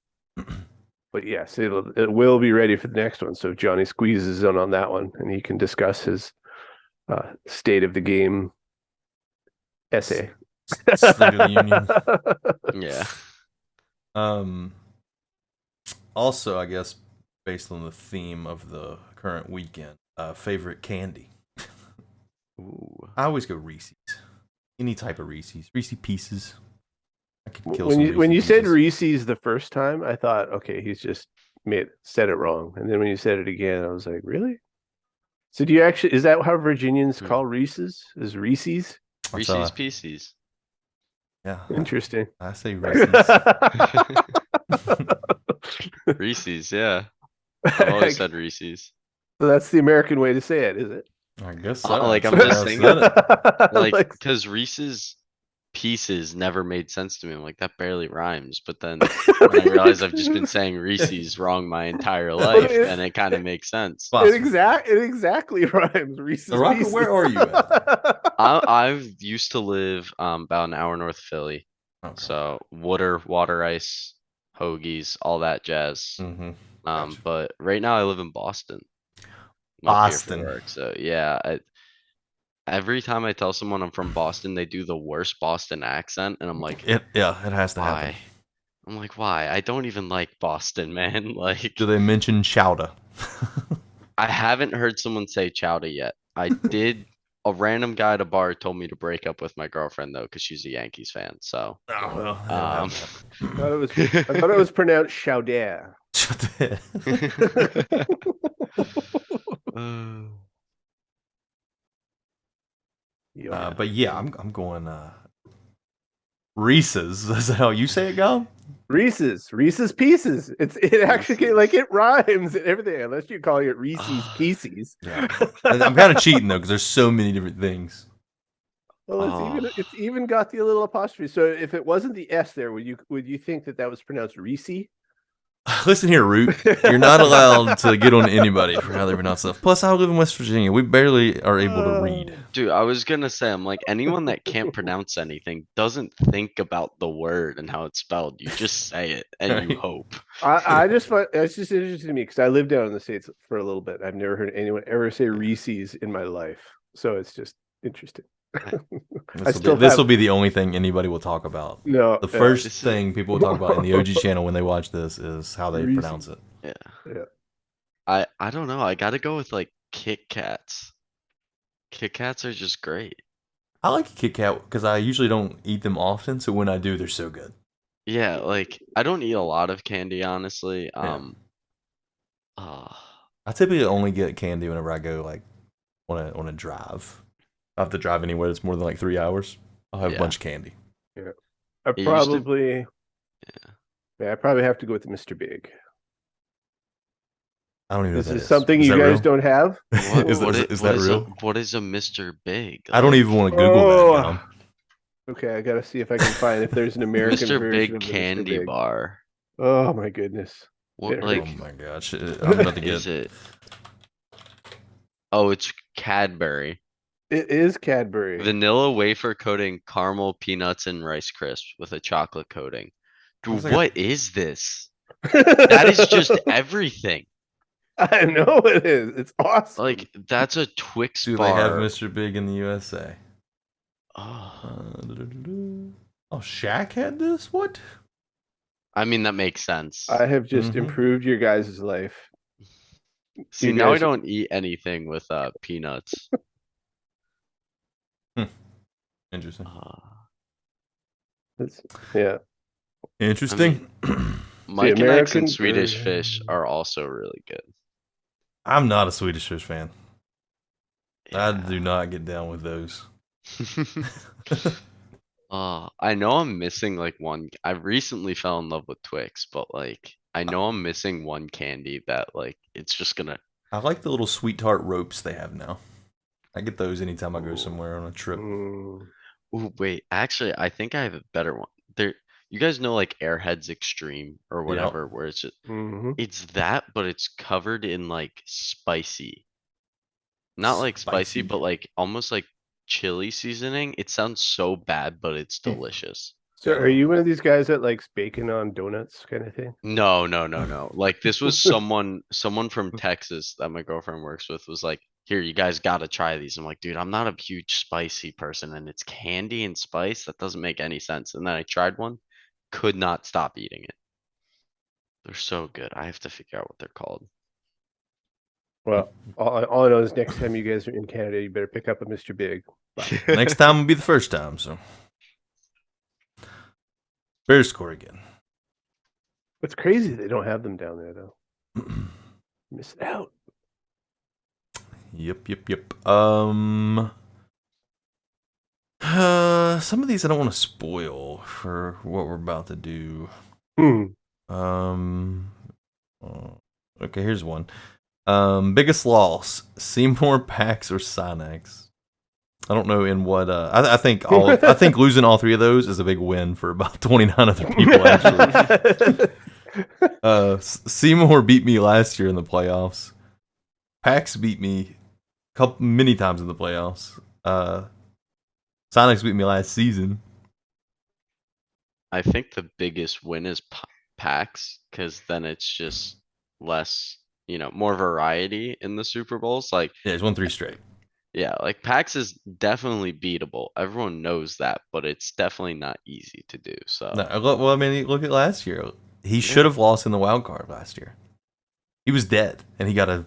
But yes, it will be ready for the next one. So if Johnny squeezes in on that one, and he can discuss his state of the game essay. State of the Union. Yeah. Also, I guess based on the theme of the current weekend, favorite candy. Ooh. I always go Reese's. Any type of Reese's. Reese Pieces. I could kill When some you said Pieces. Reese's the first time, I thought, okay, he's just said it wrong. And then when you said it again, I was like, really? So do you actually is that how Virginians Hmm. call Reese's? Is Reese's? That's Reese's Pieces. Yeah, Interesting. I say Reese's. Reese's, yeah. I've always said Reese's. So that's the American way to say it, is it? I guess so. Like, That's I'm the way just I saying said it. Like, because Reese's Pieces never made sense to me. I'm like, that barely rhymes. But then when I realize I've just been saying Reese's wrong my entire life, and it kind of makes sense. Possible. it exactly rhymes. Reese's So, Rocco, Pieces. where are you at? I've used to live about an hour north of Philly. Okay. So water ice, hoagies, all that jazz. Mm-hmm. Gotcha. But right now I live in Boston. I'm up here for Boston. work, so yeah. Every time I tell someone I'm from Boston, they do the worst Boston accent, and I'm like, It has to happen. why? I'm like, why? I don't even like Boston, man. Like, Do they mention chowder? I haven't heard someone say chowder yet. I did. A random guy at a bar told me to break up with my girlfriend though, because she's a Yankees fan. So, Oh well. um, I thought it was pronounced Chowder. But yeah, I'm going Reese's. Is that how you say it, Gum? Reese's Pieces. It actually like it rhymes and everything, unless you're calling it Reese's Pieces. Yeah. I'm kind of cheating though because there's so many different things. Well, it's even got the little apostrophe. So if it wasn't the S there, would you think that was pronounced Reese? Listen here, Root. You're not allowed to get on anybody for how they pronounce stuff. Plus, I live in West Virginia. We barely are able to read. Dude, I was gonna say, I'm like, anyone that can't pronounce anything doesn't think about the word and how it's spelled. You just say it and you Right. hope. I just find it's just interesting to me because I lived down in the States for a little bit. I've never heard anyone ever say Reese's in my life, so it's just interesting. This will be the only thing anybody will talk about. No, The first This is- thing people will talk about in the OG channel when they watch this is how they Reese's. pronounce it. Yeah. I don't know. I gotta go with like Kit Kats. Kit Kats are just great. I like a Kit Kat because I usually don't eat them often, so when I do, they're so good. Yeah, like I don't eat a lot of candy, honestly. Yeah. Uh, I typically only get candy whenever I go like on a drive. I have to drive anywhere that's more than like 3 hours. I'll have a Yeah. bunch of candy. I It used to- probably, yeah, I probably have to go with Mr. Big. I don't even know This what that is something Is you that guys real? don't have. what, Is what that- i- is what that is real? what is a Mr. Big? I don't Like, even want to Google Oh. that. Dom. Okay, I gotta see if I can find if there's an American Mr. version Big of the candy Mr. Big. bar. Oh my goodness. What Yeah, like Oh my gosh, I'm about to is get. it? Oh, it's Cadbury. It is Cadbury. Vanilla wafer coating, caramel, peanuts, and Rice Crisps with a chocolate coating. Dude, Looks like a- what is this? That is just everything. I know it is. It's awesome. Like that's a Twix Do bar. they have Mr. Big in the USA? Oh, Oh, Shaq had this? What? I mean that makes sense. I have just Mhm. improved your guys' life. See, you now I guys- don't eat anything with peanuts. Interesting. Yeah. Interesting. Mike and X American and Swedish fish version. are also really good. I'm not a Swedish Fish fan. I Yeah. do not get down with those. I know I'm missing like one. I recently fell in love with Twix, but like I know I'm missing one candy that like it's just gonna. I like the little sweet tart ropes they have now. I get those anytime I go Ooh, somewhere on a trip. Mm. ooh, wait. Actually, I think I have a better one. There, you guys know like Airheads Extreme or Yep. whatever, where it's just, Hmm. it's that, but it's covered in like spicy, not like spicy, Spicy. but like almost like chili seasoning. It sounds so bad, but it's delicious. So are you one of these guys that likes bacon on donuts kind of thing? No, no, no, no. Like this was someone from Texas that my girlfriend works with was like, "Here, you guys gotta try these." I'm like, "Dude, I'm not a huge spicy person, and it's candy and spice. That doesn't make any sense." And then I tried one, could not stop eating it. They're so good. I have to figure out what they're called. Well, all I know is next time you guys are in Canada, you better pick up a Mr. Big. Next time will be the first time, so. Bears score again. It's crazy they don't have them down there though. Miss out. Yep. Some of these I don't want to spoil for what we're about to do. Hmm. Um, okay, here's one. Biggest loss: Seymour, Pax, or Synax. I don't know in what. I think I think losing all three of those is a big win for about 29 other people. Actually, Seymour beat me last year in the playoffs. Pax beat me many times in the playoffs. Sonics beat me last season. I think the biggest win is PAX because then it's just less, more variety in the Super Bowls. Like, Yeah, he's won 3 straight. yeah, like PAX is definitely beatable. Everyone knows that, but it's definitely not easy to do. So, No, well, I mean, look at last year. He should yeah, have lost in the wild card last year. He was dead, and he got a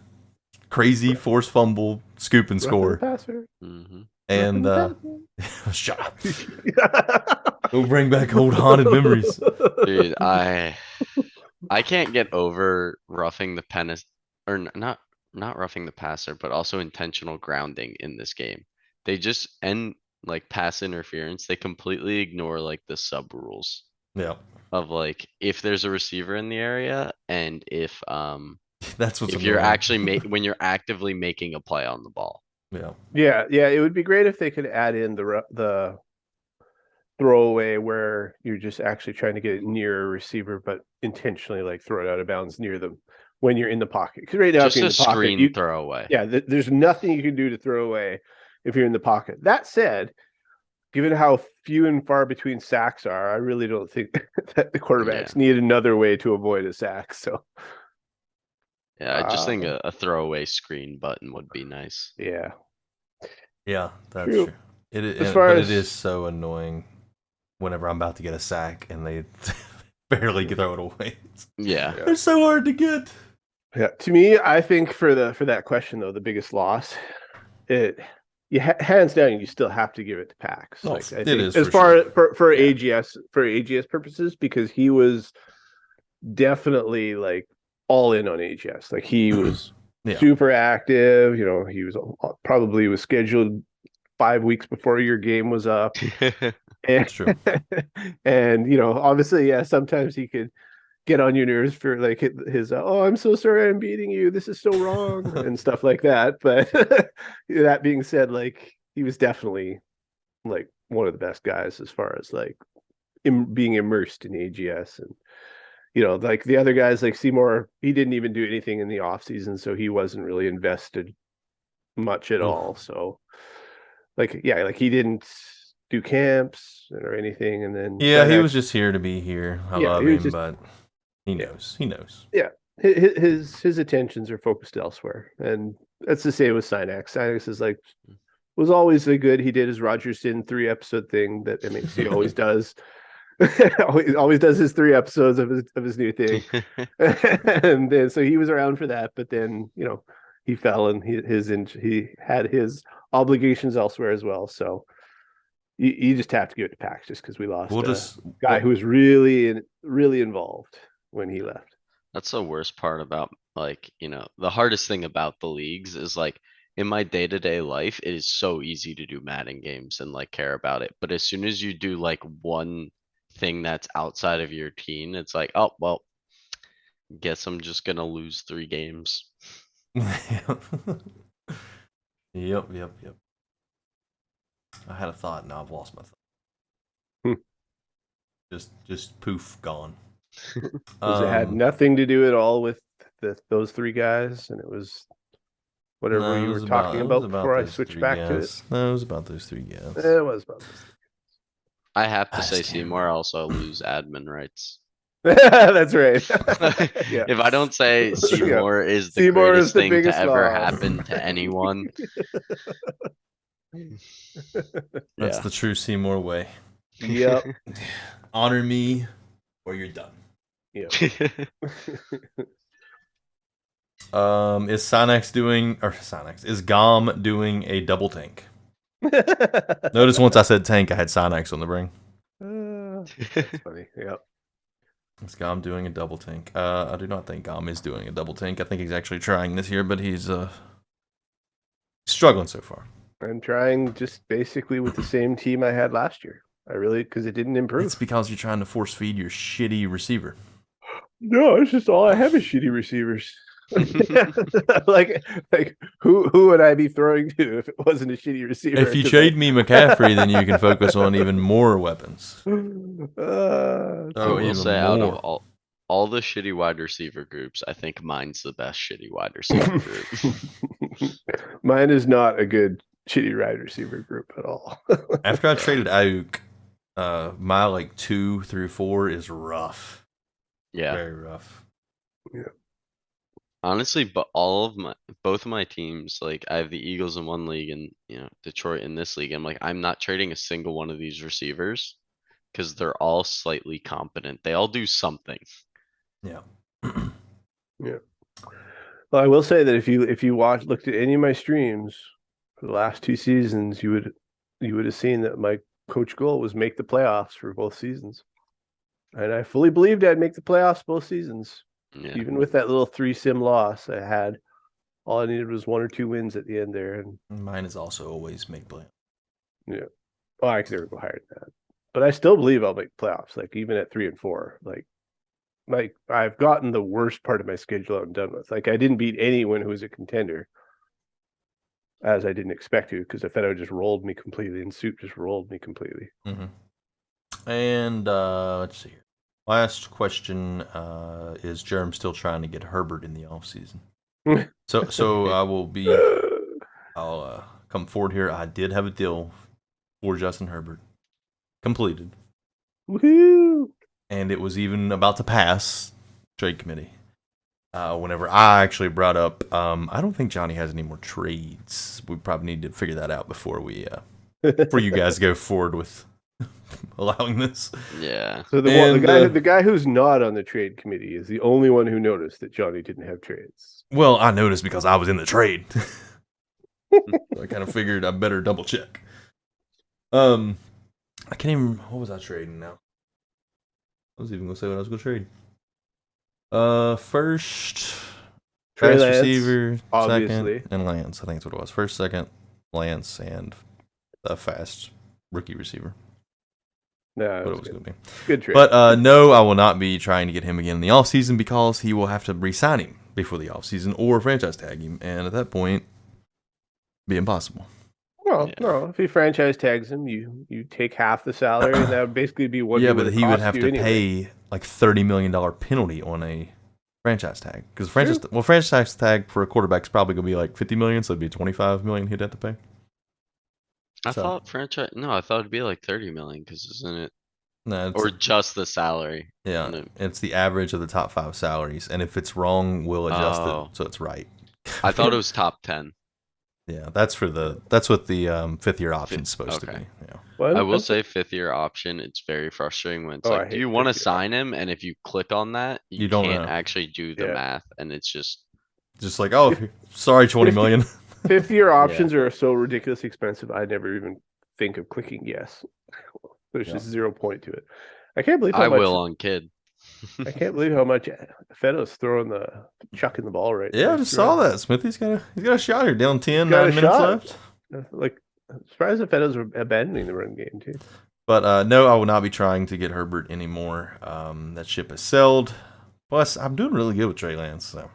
crazy force fumble, scoop and Roughing the score. passer. hmm Roughing And the passer. shut up. Don't bring back old haunted memories. dude, I can't get over roughing the penis or not roughing the passer, but also intentional grounding in this game. They just end like pass interference. They completely ignore like the sub rules Yeah, of like if there's a receiver in the area and that's what's if you're annoying. actually when you're actively making a play on the ball. Yeah, Yeah. It would be great if they could add in the throwaway where you're just actually trying to get it near a receiver, but intentionally like throw it out of bounds near them when you're in the pocket. Because right now, if Just you're in a the pocket, screen throwaway. there's nothing you can do to throw away if you're in the pocket. That said, given how few and far between sacks are, I really don't think that the Yeah. quarterbacks need another way to avoid a sack. So, Yeah, I just uh, think a throwaway screen button would be nice. yeah, yeah, that's true. true. As far But it is as so annoying whenever I'm about to get a sack and they barely throw it away. Yeah. Yeah. They're so hard to get. Yeah, to me, I think for that question though, the biggest loss, it hands down, you still have to give it to Pax. No, Like I it think is as for far sure. for Yeah. AGS purposes, because he was definitely like all in on AGS. Like he was Yeah, super active. He was probably was scheduled 5 weeks before your game was up. And, it's true. and obviously, yeah, sometimes he could get on your nerves for like his oh, I'm so sorry I'm beating you, this is so wrong and stuff like that. But that being said, like he was definitely like one of the best guys as far as like being immersed in AGS. And like the other guys like Seymour, he didn't even do anything in the off season, so he wasn't really invested much at Oof. all. So like yeah, like he didn't do camps or anything. And then Yeah, he was Synax, just here to be here. I yeah, love he was him, just but he yeah, knows. He knows. yeah. His attentions are focused elsewhere, and that's the same with Synax. Synax is like was always a good. He did his Rogerson 3 episode thing that I mean he always does. always does his 3 episodes of his new thing, and then so he was around for that. But then he fell and he had his obligations elsewhere as well. So you just have to give it to Pax just because we We'll lost a just guy who was really involved when he left. That's the worst part about like, the hardest thing about the leagues is like in my day-to-day life, it is so easy to do Madden games and like care about it. But as soon as you do like one thing that's outside of your team, it's like, oh, well, Guess I'm just gonna lose 3 games. Yep. I had a thought, now I've lost my thought. Hmm. Just poof, gone. Was it had nothing to do at all with those three guys, and it was whatever No, you it were was talking it was about before I those switched three back to it? guys. No, it was about those 3 guys. It was about those I have to I say just can't Seymour, remember. also lose admin rights. three. That's right. Yeah. If I don't say Yeah. Seymour is the Seymour is greatest the thing to biggest ever loss. happen to anyone. That's Yeah. the true Seymour way. Yep. Honor me or you're done. Yep. Is Gom doing a double tank? Notice once I said tank, I had Synax on the ring. That's funny. Yep. Is Gom doing a double tank? I do not think Gom is doing a double tank. I think he's actually trying this year, but he's struggling so far. I'm trying just basically with the same team I had last year. I really, because it didn't improve. It's because you're trying to force feed your shitty receiver. No, it's just all I have is shitty receivers. like who would I be throwing to if it wasn't a shitty receiver? If you trade me McCaffrey, then you can focus on even more weapons. I will even say out of more. all the shitty wide receiver groups, I think mine's the best shitty wide receiver group. Mine is not a good shitty wide receiver group at all. After I traded Ayuk, my like 2 through 4 is rough. Yeah. Very rough. Yeah. Honestly, but both of my teams, like I have the Eagles in one league and Detroit in this league. I'm like, I'm not trading a single one of these receivers because they're all slightly competent. They all do something. Yeah. Yeah. Well, I will say that if you looked at any of my streams for the last 2 seasons, you would have seen that my coach goal was make the playoffs for both seasons. And I fully believed I'd make the playoffs both seasons. Yeah. Even with that little 3-sim loss I had, all I needed was 1 or 2 wins at the end there. And mine is also always make play. yeah. Oh, I could never go higher than that. But I still believe I'll make playoffs, like even at 3 and 4. Like I've gotten the worst part of my schedule out and done with. Like I didn't beat anyone who was a contender, as I didn't expect to, because Feddo just rolled me completely and Soup just rolled me completely. Mm-hmm. And let's see here. Last question is Jerem still trying to get Herbert in the offseason? So I'll come forward here. I did have a deal for Justin Herbert completed. Woohoo! And it was even about to pass trade committee. Whenever I actually brought up, I don't think Johnny has any more trades. We probably need to figure that out before before you guys go forward with allowing this. Yeah. So the guy who's not on the trade committee is the only one who noticed that Johnny didn't have trades. Well, I noticed because I was in the trade. So I kind of figured I better double check. I can't even. What was I trading now? I was even gonna say what I was gonna trade. First, Trey fast Lance, receiver, obviously. second, and Lance. I think that's what it was. First, second, Lance, and a fast rookie receiver. No, What it was going to be. Good trade. But no, I will not be trying to get him again in the offseason because he will have to re-sign him before the offseason or franchise tag him, and at that point, be impossible. Well, no, if he franchise tags him, you take half the salary, and that would basically be what. Yeah, but he would have to pay like $30 million penalty on a franchise tag because franchise tag for a quarterback is probably going to be like $50 million, so it'd be $25 million he'd have to pay. I thought it'd be like 30 million because isn't it? No, or just the salary. Yeah, it's the average of the top 5 salaries, and if it's wrong, we'll adjust it so it's right. I thought it was top 10. Yeah, that's what the 5th year option is supposed to be. Yeah. Well, I will say 5th year option. It's very frustrating when it's like, do you want to sign him? And if you click on that, you can't actually do the math, and it's just like, oh, sorry, 20 million. 5th year options are so ridiculously expensive. I never even think of clicking yes. There's just 0 point to it. I can't believe how much. I will on kid. I can't believe how much Feddo's throwing chucking the ball right. Yeah, I just saw that. Smithy's got a shot here. Down 10, 9 minutes left. Like, I'm surprised that Feddo's abandoning the run game too. But no, I will not be trying to get Herbert anymore. That ship has sailed. Plus, I'm doing really good with Trey Lance, so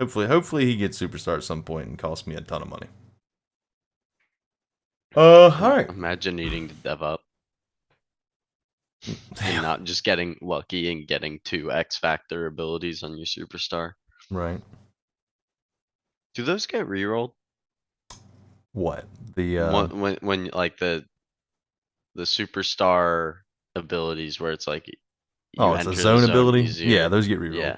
hopefully he gets superstar at some point and costs me a ton of money. All right. Imagine needing to dev up and not just getting lucky and getting 2 X Factor abilities on your superstar. Right. Do those get rerolled? What? The When like the superstar abilities where it's like you it's enter a the zone zone ability? easier. Yeah, those get rerolled. Yeah.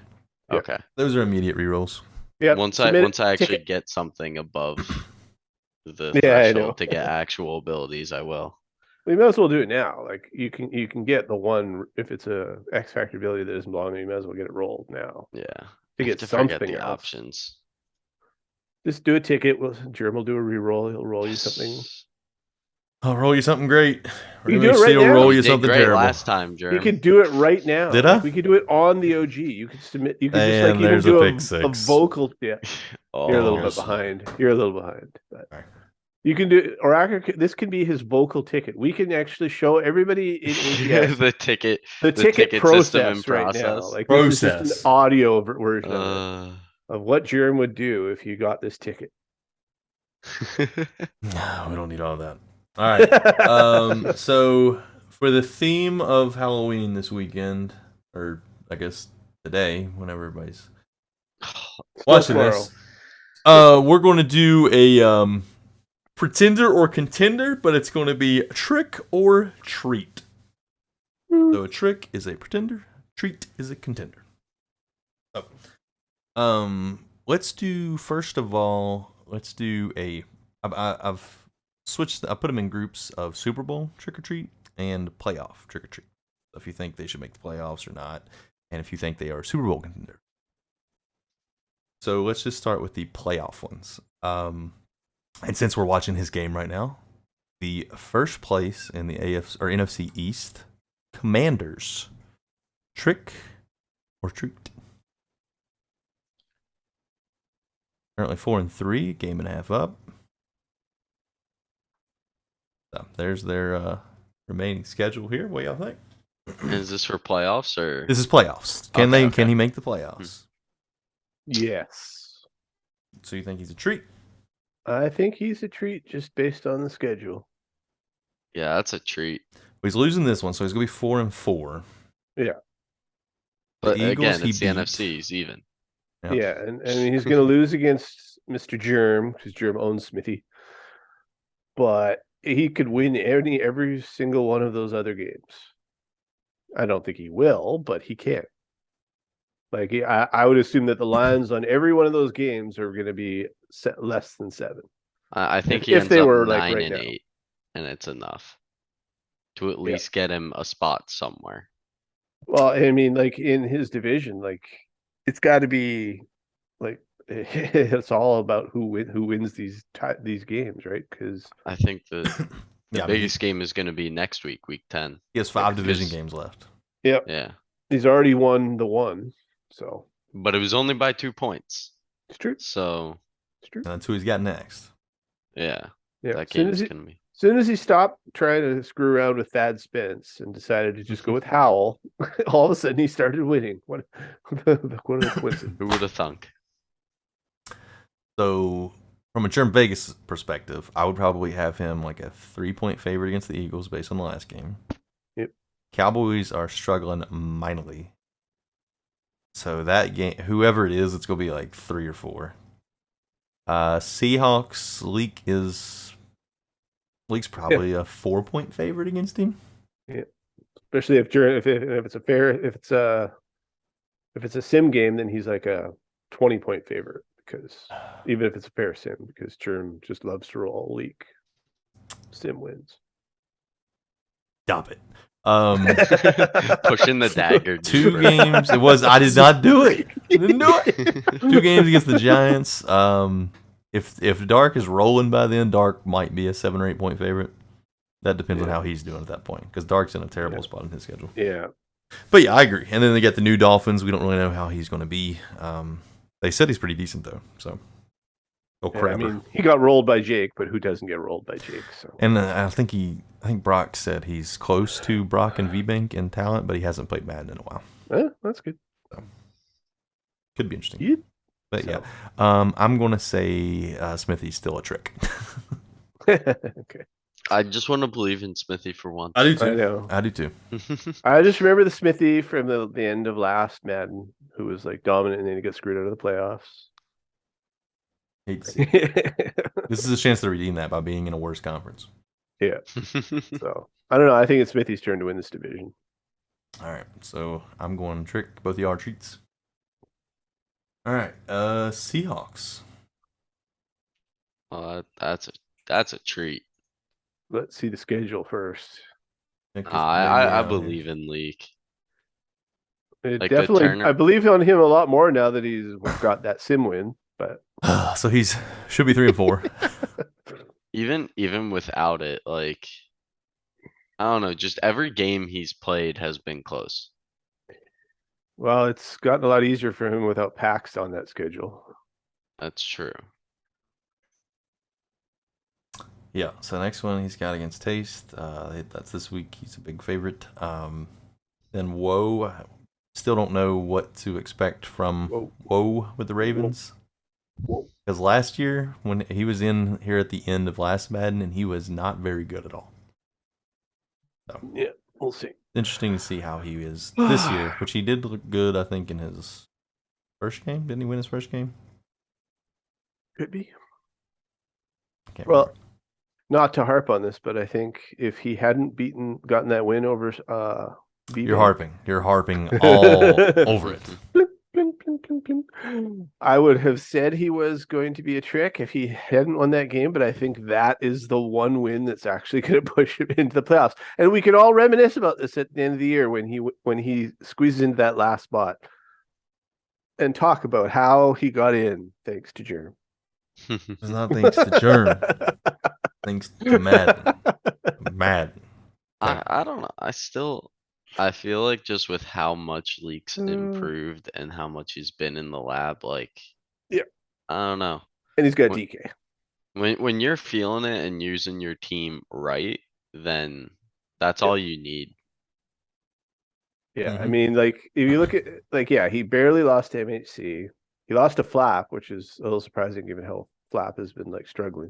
Yep. Okay. Those are immediate rerolls. Yeah. Once I actually get something above the Yeah, I know. threshold to get actual abilities, I will. We might as well do it now. Like you can get the one if it's a X Factor ability that doesn't belong to you. You might as well get it rolled now. Yeah. To I get have to forget something the else. options. Just do a ticket. Jerem will do a reroll. He'll roll you something. I'll roll you something great. You can do it right he'll now. roll You you did something great terrible. last time, Jerem. You could do it right now. Did Like, I? we could do it on the OG. You could submit. You could just like And even there's do a a pick six. vocal. Yeah, Oh, you're a little there's- bit behind. You're a little behind. But Alright. you can do. Oracle. This can be his vocal ticket. We can actually show everybody in AGS the ticket ticket system and process right now. process. Like this is just Process. an audio version of it, of what Jerem would do if you got this ticket. No, we don't need all that. All right. So for the theme of Halloween this weekend, or I guess today, whenever everybody's watching this, we're going to do a pretender or contender, but it's going to be trick or treat. So a trick is a pretender, treat is a contender. So, let's do first of all. Let's do a. I've switched. I put them in groups of Super Bowl trick or treat and playoff trick or treat. So if you think they should make the playoffs or not, and if you think they are Super Bowl contenders. So let's just start with the playoff ones. And since we're watching his game right now, the first place in the AFC or NFC East, Commanders, trick or treat. Currently 4-3, game and a half up. So there's their remaining schedule here. What y'all think? Is this for playoffs or? This is playoffs. Can he make the playoffs? Yes. So you think he's a treat? I think he's a treat just based on the schedule. Yeah, that's a treat. Well, he's losing this one, so he's gonna be 4-4. Yeah. But Eagles, again, he it's the beat. NFC. He's even. Yeah, and he's going to lose against Mr. Germ because Germ owns Smithy. But he could win every single one of those other games. I don't think he will, but he can. Like I would assume that the lines on every one of those games are going to be less than 7. I think If he ends they up were, like, 9 right and now. 8, and it's enough to at least get him a spot somewhere. Well, I mean, like in his division, like it's got to be like it's all about who wins these games, right? Because I think the Yeah, I mean, biggest game is going to be next week, week 10. he has 5 division because- games left. Yeah, he's already won the one, so but it was only by 2 points. it's true. So It's true. And that's who he's got next. yeah, Yeah, that as soon game as is he, going to be. soon as he stopped trying to screw around with Thad Spence and decided to just go with Howell, all of a sudden he started winning. What a coincidence! Who would have thunk? So from a Germ Vegas perspective, I would probably have him like a 3-point favorite against the Eagles based on the last game. Yep. Cowboys are struggling mightily. So that game, whoever it is, it's gonna be like 3 or 4. Seahawks, Leek's probably a 4-point favorite against him. Especially if it's a sim game, then he's like a 20-point favorite because even if it's a fair sim, because Germ just loves to roll leak. Sim wins. Stop it. Pushing the dagger. 2 deeper. games. It was. I did not do it. I didn't do it. 2 games against the Giants. If Dark is rolling by then, Dark might be a 7 or 8-point favorite. That depends on how he's doing at that point, because Dark's in a terrible spot in his schedule. Yeah. But yeah, I agree. And then they get the new Dolphins. We don't really know how he's going to be. They said he's pretty decent though. So, I mean, he got rolled by Jake, but who doesn't get rolled by Jake? So. And I think Brock said he's close to Brock and VBank in talent, but he hasn't played Madden in a while. That's good. Could be interesting. You, But so. yeah, I'm gonna say Smithy's still a trick. Okay. I just want to believe in Smithy for once. I do too. I know. I do too. I just remember the Smithy from the end of last Madden, who was like dominant, and then he got screwed out of the playoffs. Hate to see it. This is a chance to redeem that by being in a worse conference. Yeah. So I don't know. I think it's Smithy's turn to win this division. All right, so I'm going trick. Both of y'all are treats. All right, Seahawks. That's a treat. Let's see the schedule first. Nick is I way out believe in Leak. It Like the definitely, Turner. I believe on him a lot more now that he's got that sim win. But here. So he's should be 3-4. Even without it, like I don't know, just every game he's played has been close. well, it's gotten a lot easier for him without Pax on that schedule. That's true. Yeah. So next one he's got against Taste. That's this week. He's a big favorite. Then Woe. I still don't know what to expect from Woe with the Ravens. Because last year when he was in here at the end of last Madden and he was not very good at all. So Yeah, we'll see. interesting to see how he is this year, which he did look good, I think, in his first game. Didn't he win his first game? Could be. I can't Well, remember. not to harp on this, but I think if he hadn't gotten that win over You're harping all over it. I would have said he was going to be a trick if he hadn't won that game, but I think that is the one win that's actually going to push him into the playoffs. And we can all reminisce about this at the end of the year when he squeezes into that last spot and talk about how he got in thanks to Germ. It's not thanks to Germ. Thanks to Madden. Madden. I don't know. I feel like just with how much Leaks Mm. improved and how much he's been in the lab, like Yeah. I don't know. And he's got When- DK. When you're feeling it and using your team right, then that's all you need. Yeah, I Mhm. mean, like if you look at he barely lost to MHC. He lost to Flap, which is a little surprising given how Flap has been like struggling.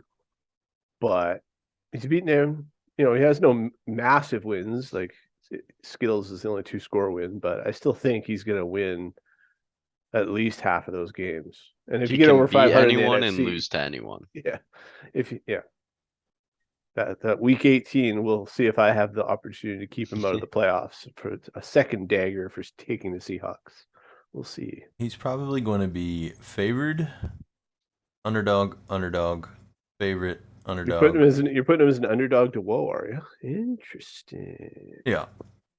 But he's beaten him. You know, he has no massive wins. Like Skittles is the only 2-score win, but I still think he's going to win at least half of those games. And if He you get can over beat 500 in the anyone and NFC, lose to anyone. yeah, that week 18, we'll see if I have the opportunity to keep him out of the playoffs for a second dagger for taking the Seahawks. We'll see. He's probably going to be favored, underdog, favorite, underdog. You're putting him as an underdog to Woe, are you? Interesting. Yeah,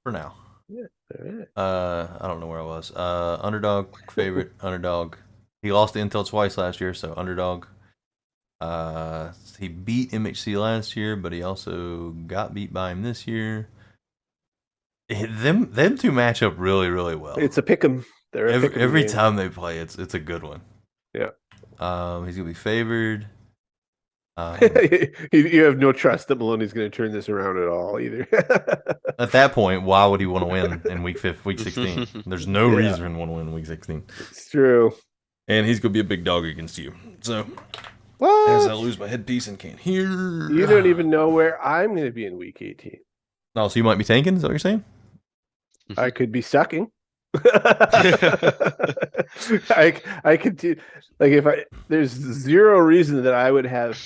for now. Yeah. All right. I don't know where I was. Underdog, favorite, underdog. He lost to Intel twice last year, so underdog. He beat MHC last year, but he also got beat by him this year. Them two match up really, really well. It's a pick 'em. They're a pick 'em Every game. time they play, it's a good one. Yeah. He's gonna be favored. You have no trust that Maloney's going to turn this around at all either. At that point, why would he want to win in week 16? There's no reason to want to win in week 16. It's true. And he's gonna be a big dog against you. So What? as I lose my headpiece and can't hear. You don't even know where I'm going to be in week 18. Oh, so you might be tanking? Is that what you're saying? I could be sucking. I could do like there's zero reason that I would have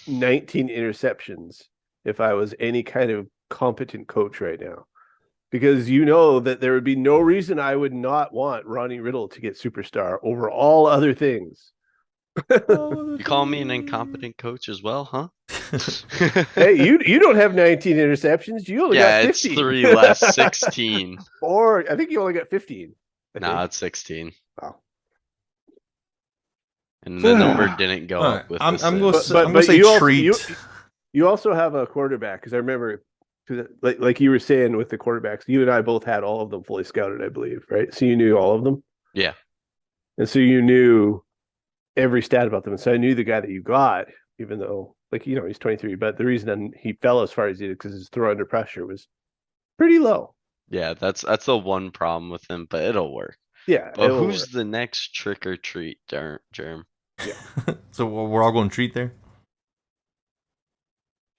19 interceptions if I was any kind of competent coach right now. Because you know that there would be no reason I would not want Ronnie Riddle to get superstar over all other things. You call me an incompetent coach as well, huh? Hey, you don't have 19 interceptions. You only got 15. It's 3 less 16. Or I think you only got 15. Nah, it's 16. Wow. And the number didn't go up with I'm this. gonna say treat. You also have a quarterback because I remember, like you were saying with the quarterbacks, you and I both had all of them fully scouted, I believe, right? So you knew all of them. Yeah. And so you knew every stat about them. And so I knew the guy that you got, even though, like, you know, he's 23. But the reason he fell as far as he did because his throw under pressure was pretty low. Yeah, that's the one problem with him, but it'll work. Yeah, it But will who's work. the next trick or treat, Germ? Yeah, So we're all going to treat there.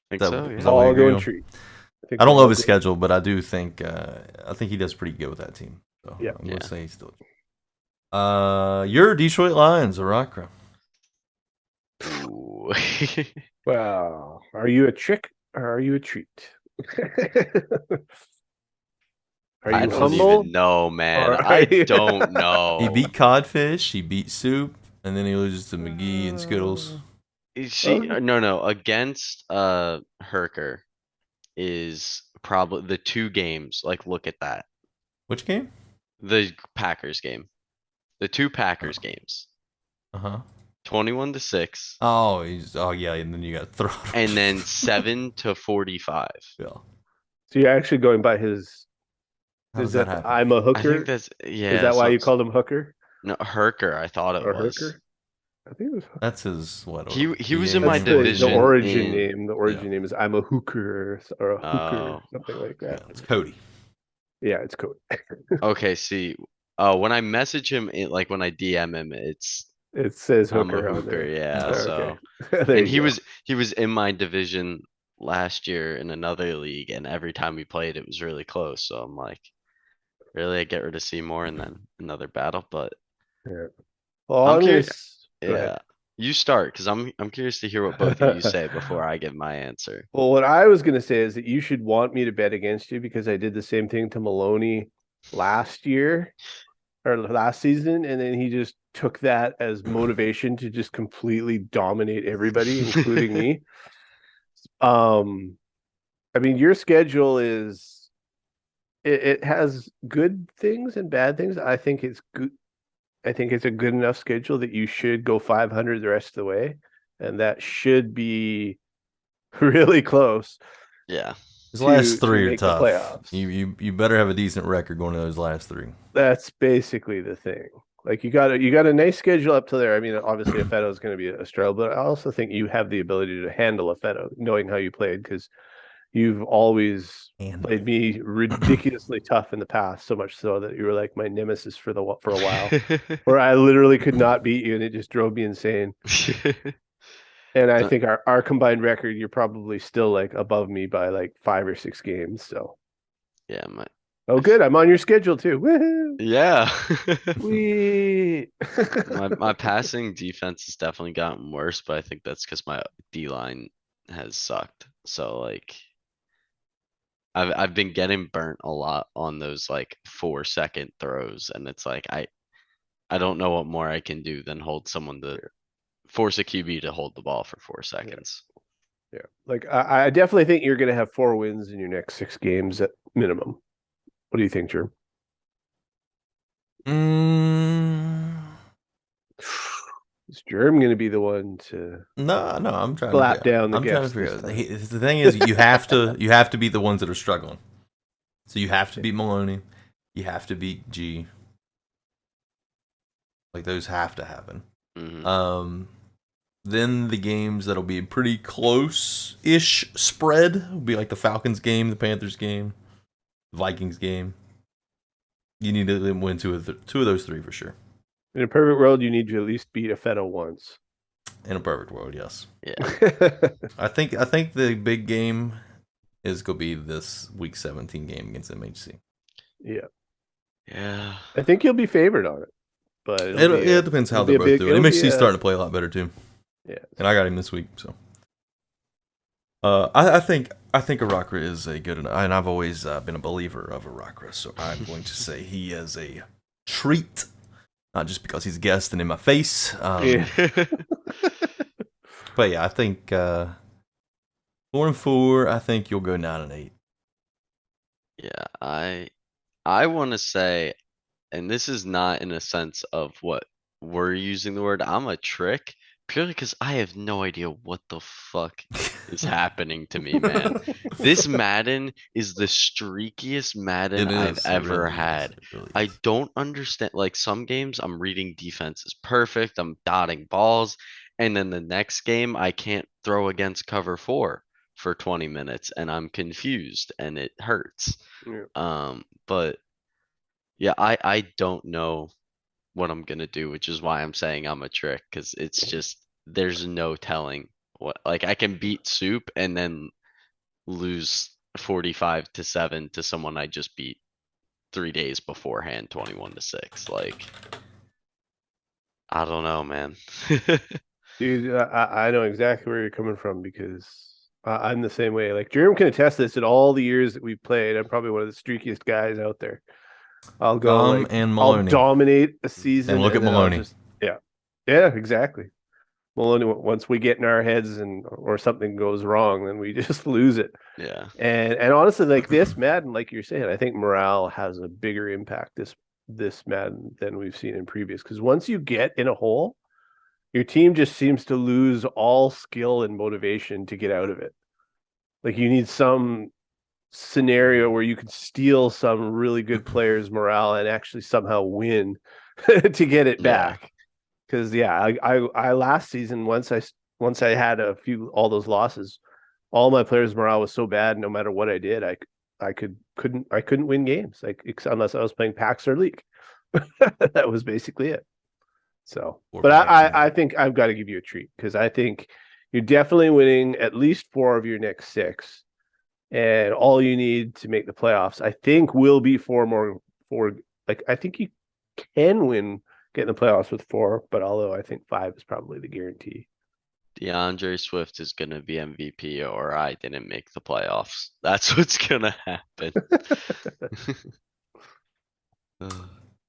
Think Is so, is yeah. that what all you're going going? treat. I think I don't we're love all his going. schedule, but I do think he does pretty good with that team. So Yeah. I'm going to Yeah. say he's still. Your Detroit Lions, Arakra. Ooh. Well, are you a trick or are you a treat? Are I you don't humble even know, man. or are I you? don't He know. beat Codfish, he beat Soup, and then he loses to McGee and Skittles. Is she Well, no against Herker is probably the two games. Like look at that. Which game? The Packers game. The two Packers Oh, games. uh-huh. 21-6 Oh yeah, and then you got thrown. and then 7-45. Yeah. so you're actually going by his. How Is does that that the happen? I'm a I think hooker? that's Is yeah, that why so you called him hooker no Herker, I thought it or was. hooker? I think it was. That's his what? He was in DA my That's name or the email? division origin in name. The Yeah. origin name is I'm a hooker or a hooker, oh something like Yeah, that. it's Cody. Yeah, it's code. okay, see. When I message him like when I DM him, it's It says I'm a hooker on hooker, there. yeah. Oh, Okay, So there and you go. he was in my division last year in another league, and every time we played, it was really close. So I'm like, really, I get rid of Seymour and then another battle. But Yeah. Well, I'm I'm gonna. curious. Go ahead. Yeah, you start because I'm curious to hear what both of you say before I give my answer. Well, what I was going to say is that you should want me to bet against you because I did the same thing to Maloney last year or last season, and then he just took that as motivation to just completely dominate everybody, including me. Um, I mean, your schedule is it has good things and bad things. I think it's good. I think it's a good enough schedule that you should go 500 the rest of the way, and that should be really close His Yeah. last to three are make the tough. playoffs. You better have a decent record going to those last three. That's basically the thing. Like you got a nice schedule up to there. I mean, obviously a Feto is going to be a struggle, but I also think you have the ability to handle a Feto, knowing how you played, because you've always And played me ridiculously tough in the past, so much so that you were like my nemesis for a while, where I literally could not beat you, and it just drove me insane. And I Don't- think our combined record, you're probably still like above me by like 5 or 6 games. So, yeah, my oh, good, I'm on your schedule too. Woohoo! yeah. We. My passing defense has definitely gotten worse, but I think that's because my D line has sucked. So like I've been getting burnt a lot on those like 4 second throws, and it's like I don't know what more I can do than hold someone to force a QB to hold the ball for 4 seconds. Yeah, like I definitely think you're going to have 4 wins in your next 6 games at minimum. What do you think, Jerm? mm, Is Jerm going to be the one to no, I'm trying to slap figure. down the I'm trying to guest figure. this time? The thing is, you have to beat the ones that are struggling. So you have to beat Maloney. You have to beat G. Like those have to happen. Hmm. Then the games that'll be pretty close-ish spread will be like the Falcons game, the Panthers game, Vikings game. You need to win two of those three for sure. In a perfect world, you need to at least beat a Feto once. In a perfect world, yes. Yeah. I think the big game is gonna be this week 17 game against MHC. Yeah, Yeah. I think you'll be favored on it, but It depends how it'll be they're a both big. doing. It'll be MHC's a starting to play a lot better too, yeah. and I got him this week. So, I think Arakra is a good, and I've always been a believer of Arakra. So I'm going to say he is a treat, not just because he's a guest and in my face. Yeah. But yeah, I think 4-4. I think you'll go 9-8. Yeah, I want to say, and this is not in a sense of what we're using the word. I'm a trick purely because I have no idea what the fuck is happening to me, man. This Madden is the streakiest Madden It I've is. It ever really is. had. It really I is. don't understand. Like some games, I'm reading defense is perfect. I'm dotting balls, and then the next game, I can't throw against cover four. for 20 minutes and I'm confused and it hurts. Yeah. But yeah, I don't know what I'm gonna do, which is why I'm saying I'm a trick, because it's just there's no telling what, like, I can beat Soup and then lose 45-7 to someone I just beat 3 days beforehand, 21-6. Like, I don't know, man. Dude, I know exactly where you're coming from because I'm the same way. Like Jerome can attest this in all the years that we've played. I'm probably one of the streakiest guys out there. I'll go Dom like and I'll Maloney. dominate a season And look at then I'll Maloney. just yeah, exactly. Maloney, once we get in our heads and or something goes wrong, then we just lose it. Yeah. And honestly, like this Madden, like you're saying, I think morale has a bigger impact this Madden than we've seen in previous. Because once you get in a hole, your team just seems to lose all skill and motivation to get out of it. Like you need some scenario where you could steal some really good players' morale and actually somehow win to get it Yeah. back. Because I last season once I had all those losses, all my players' morale was so bad. No matter what I did, I couldn't win games like unless I was playing PAX or League. That was basically it. So, Or but PAX, I think I've got to give you a treat because I think you're definitely winning at least 4 of your next 6, and all you need to make the playoffs, I think, will be 4 more. Like I think you can win, get in the playoffs with 4, but although I think 5 is probably the guarantee. DeAndre Swift is gonna be MVP or I didn't make the playoffs. That's what's gonna happen.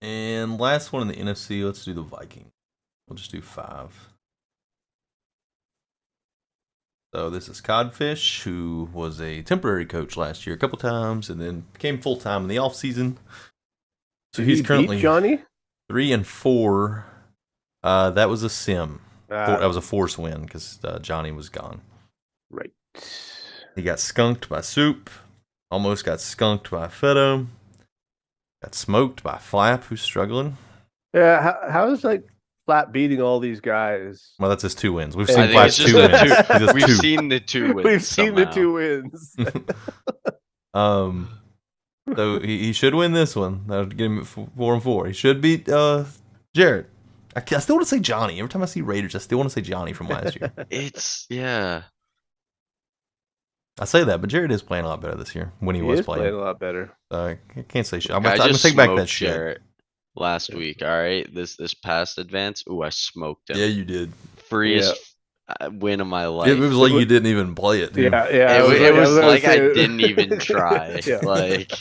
And last one in the NFC, let's do the Vikings. We'll just do 5. So this is Codfish, who was a temporary coach last year a couple times, and then became full time in the off season. So Did he's he beat currently Johnny. 3-4. That was a sim. That Uh, was a force win because Johnny was gone. right. He got skunked by Soup. Almost got skunked by Fido. Got smoked by Flap, who's struggling. Yeah, how is like Flat beating all these guys? Well, that's his 2 wins. We've I seen I think Flap's it's 2 just wins. the He does two. We've 2. seen the 2 wins. We've seen the somehow. 2 wins. So he should win this one. That would get him at 4-4. He should beat Jared. I still want to say Johnny. Every time I see Raiders, I still want to say Johnny from last year. Yeah. I say that, but Jared is playing a lot better this year when he was is playing playing. a lot better. I can't say shit. I'm I gonna just take back that smoked shit. Jarrett last week. All right, this past advance. Ooh, I smoked him. Yeah, you did. Freest win of my life. It was like you didn't even play it. Dude. Yeah. It was I like I didn't even try. Yeah. Like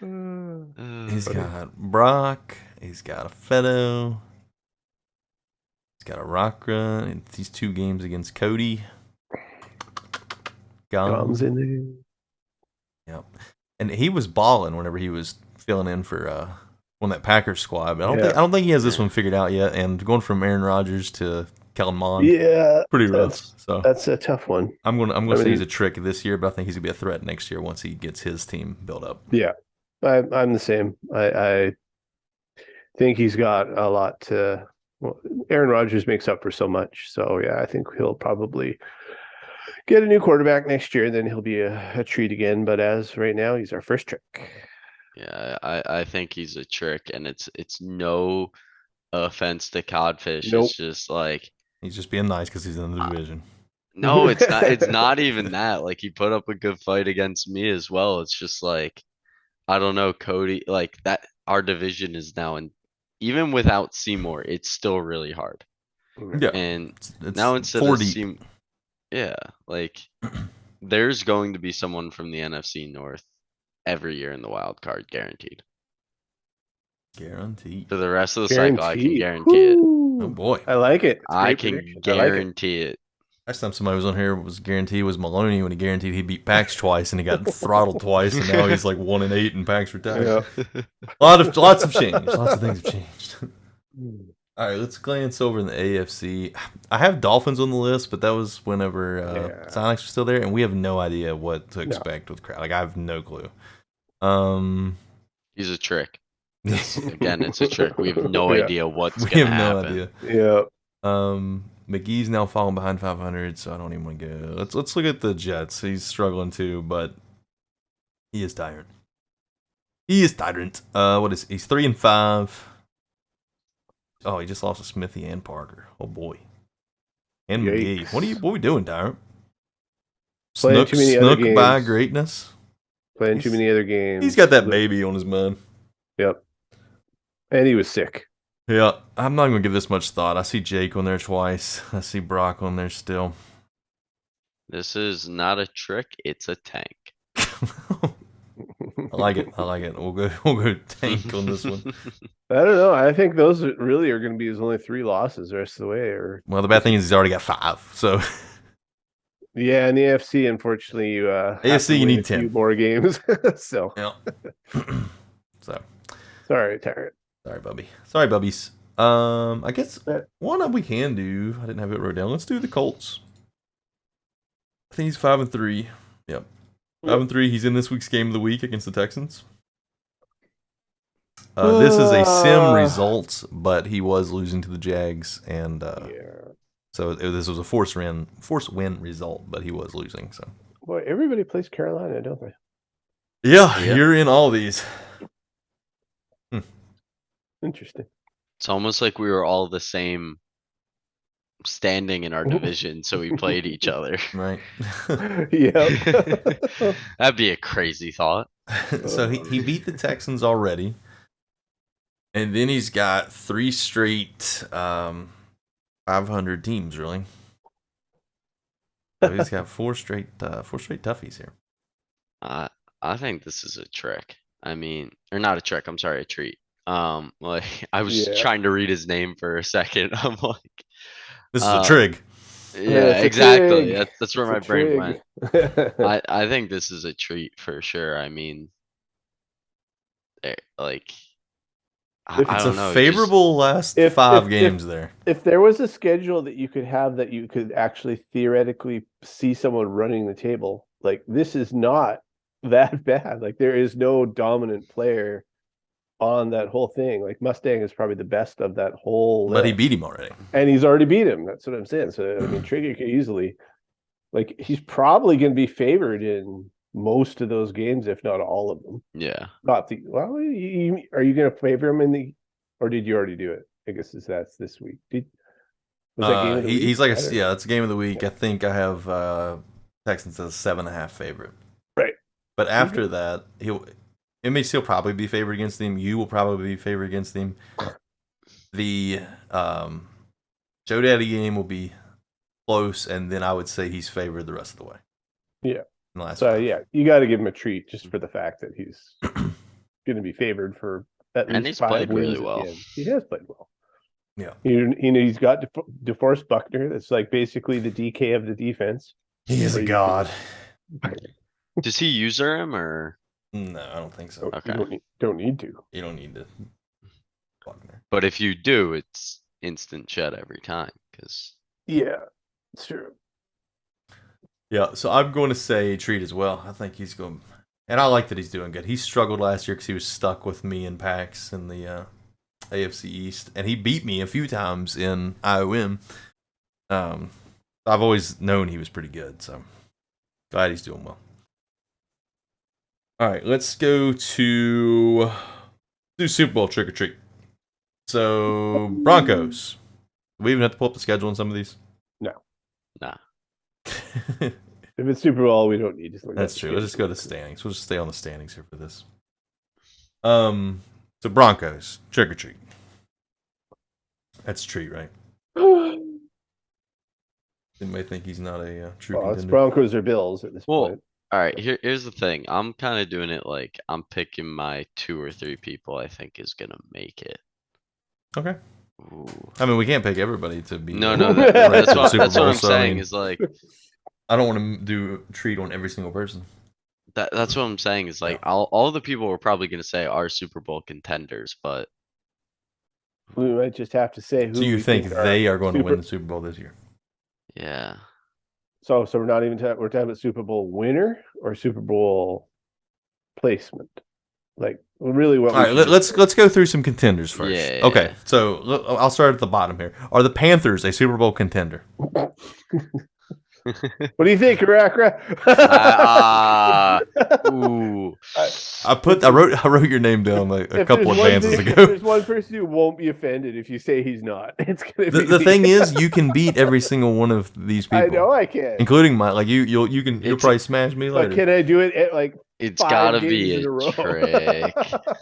He's got Brock. He's got a Fedo. He's got a Rockra. These 2 games against Cody. Gums in there. Yep. And he was balling whenever he was filling in for on that Packers squad. But I don't think he has this one figured out yet. And going from Aaron Rodgers to Kellen Mond, pretty rough. So that's a tough one. I'm gonna say he's a trick this year, but I think he's gonna be a threat next year once he gets his team built up. Yeah, I'm the same. I think he's got a lot to. Well, Aaron Rodgers makes up for so much. So yeah, I think he'll probably get a new quarterback next year, and then he'll be a treat again. But as right now, he's our first trick. yeah, I think he's a trick, and it's no offense to Codfish. Nope. It's just like He's just being nice because he's in the division. no, it's not. It's not even that. Like he put up a good fight against me as well. It's just like I don't know, Cody. Like that, our division is now in. Even without Seymour, it's still really hard. Yeah, And it's now instead 4 of deep. Seymour, yeah, like there's going to be someone from the NFC North every year in the wild card, guaranteed. Guaranteed. For the rest of the cycle, I can guarantee it. Oh boy, I like it. It's I great can prediction. I like it. guarantee it. last time somebody was on here was guaranteed was Maloney when he guaranteed he beat Pax twice and he got throttled twice and now he's like 1-8 and Pax retired. Yeah. Lots have changed. Lots of things have changed. All right, let's glance over in the AFC. I have Dolphins on the list, but that was whenever Sonics were still there, and we have no idea what to expect with crowd. Like I have no clue. He's a trick. Again, it's a trick. We have no idea what's We gonna have no happen. idea. Yeah. McGee's now falling behind 500, so I don't even want to go. Let's look at the Jets. He's struggling too, but he is tyrant. He is tyrant. He's 3-5. Oh, he just lost to Smithy and Parker. Oh boy. And McGee. Yikes. What are we doing, tyrant? Playing too many other Snook by games. greatness. Playing too many other games. He's got that baby on his mind. Yep. And he was sick. Yeah, I'm not going to give this much thought. I see Jake on there twice. I see Brock on there still. This is not a trick, it's a tank. I like it. We'll go tank on this one. I don't know. I think those really are going to be his only 3 losses the rest of the way. Or Well, the bad thing is he's already got 5. So yeah, in the AFC, unfortunately, you AFC you need 10 more games. So yeah. So sorry, Tyrant. sorry, bubbies. I guess one that we can do. I didn't have it wrote down. Let's do the Colts. I think he's 5-3. Yep. 5-3. He's in this week's game of the week against the Texans. This is a sim result, but he was losing to the Jags, and so this was a force win result, but he was losing. So, boy, everybody plays Carolina, don't they? yeah, you're in all these. Interesting. It's almost like we were all the same standing in our division, so we played each other. Right. Yep. That'd be a crazy thought. So he beat the Texans already, and then he's got 3 straight 500 teams. Really, so he's got 4 straight toughies here. I think this is a trick. I mean, or not a trick. I'm sorry, a treat. Like I was trying to read his name for a second. I'm like, this is a trig. Yeah, exactly. That's where my brain went. I think this is a treat for sure. I mean, like, I don't know. It's a favorable last 5 games there. If there was a schedule that you could have that you could actually theoretically see someone running the table, like this is not that bad. Like there is no dominant player on that whole thing. Like Mustang is probably the best of that whole list. But he beat him already. And he's already beat him. That's what I'm saying. So I mean Trigger could easily, like he's probably gonna be favored in most of those games, if not all of them. Yeah. Not the are you gonna favor him in the, or did you already do it? I guess that's this week. Was that game of the week? He's like it's a game of the week. I think I have Texans as a 7.5 favorite. Right. But after that, it may still probably be favored against him. You will probably be favored against him. The Joe Daddy game will be close, and then I would say he's favored the rest of the way. Yeah. So yeah, you got to give him a treat just for the fact that he's going to be favored for at least and he's 5 played wins really well. He has played well. Yeah. He's got DeForest Buckner. That's like basically the DK of the defense. He is a god. Does he user him or? No, I don't think so. Okay. You don't need to. You don't need to. Buckner. But if you do, it's instant shed every time. Yeah, it's true. Yeah, so I'm going to say treat as well. I think he's going, and I like that he's doing good. He struggled last year because he was stuck with me and Pax in the AFC East, and he beat me a few times in IOM. I've always known he was pretty good, so glad he's doing well. All right, let's go to do Super Bowl trick or treat. So Broncos. Do we even have to pull up the schedule on some of these? No. Nah. If it's Super Bowl, we don't need to. That's true. Let's just go to standings. We'll just stay on the standings here for this. So Broncos trick or treat. That's treat, right? They may think he's not a true contender. It's Broncos or Bills at this point. All right, here's the thing. I'm kind of doing it like I'm picking my 2 or 3 people I think is gonna make it. Okay. Ooh. I mean, we can't pick everybody to be. No, that's what I'm saying. Is like, I don't want to do a treat on every single person. That's what I'm saying. Is like all the people we're probably gonna say are Super Bowl contenders, but we might just have to say who. So you think they are going to win the Super Bowl this year? Yeah. So we're not even we're talking about Super Bowl winner or Super Bowl placement, like Really, what All we right, should just let's go through some contenders first. Yeah. Okay, so I'll start at the bottom here. Are the Panthers a Super Bowl contender? What do you think, Karakra? Ooh. I wrote your name down like a couple advances If ago. there's one person who won't be offended if you say he's not, it's gonna be The me. thing is, you can beat every single one of these people. I know I can, including mine. Like you'll probably smash me but later. can I do it at like It's 5 gotta games be in a a row? trick.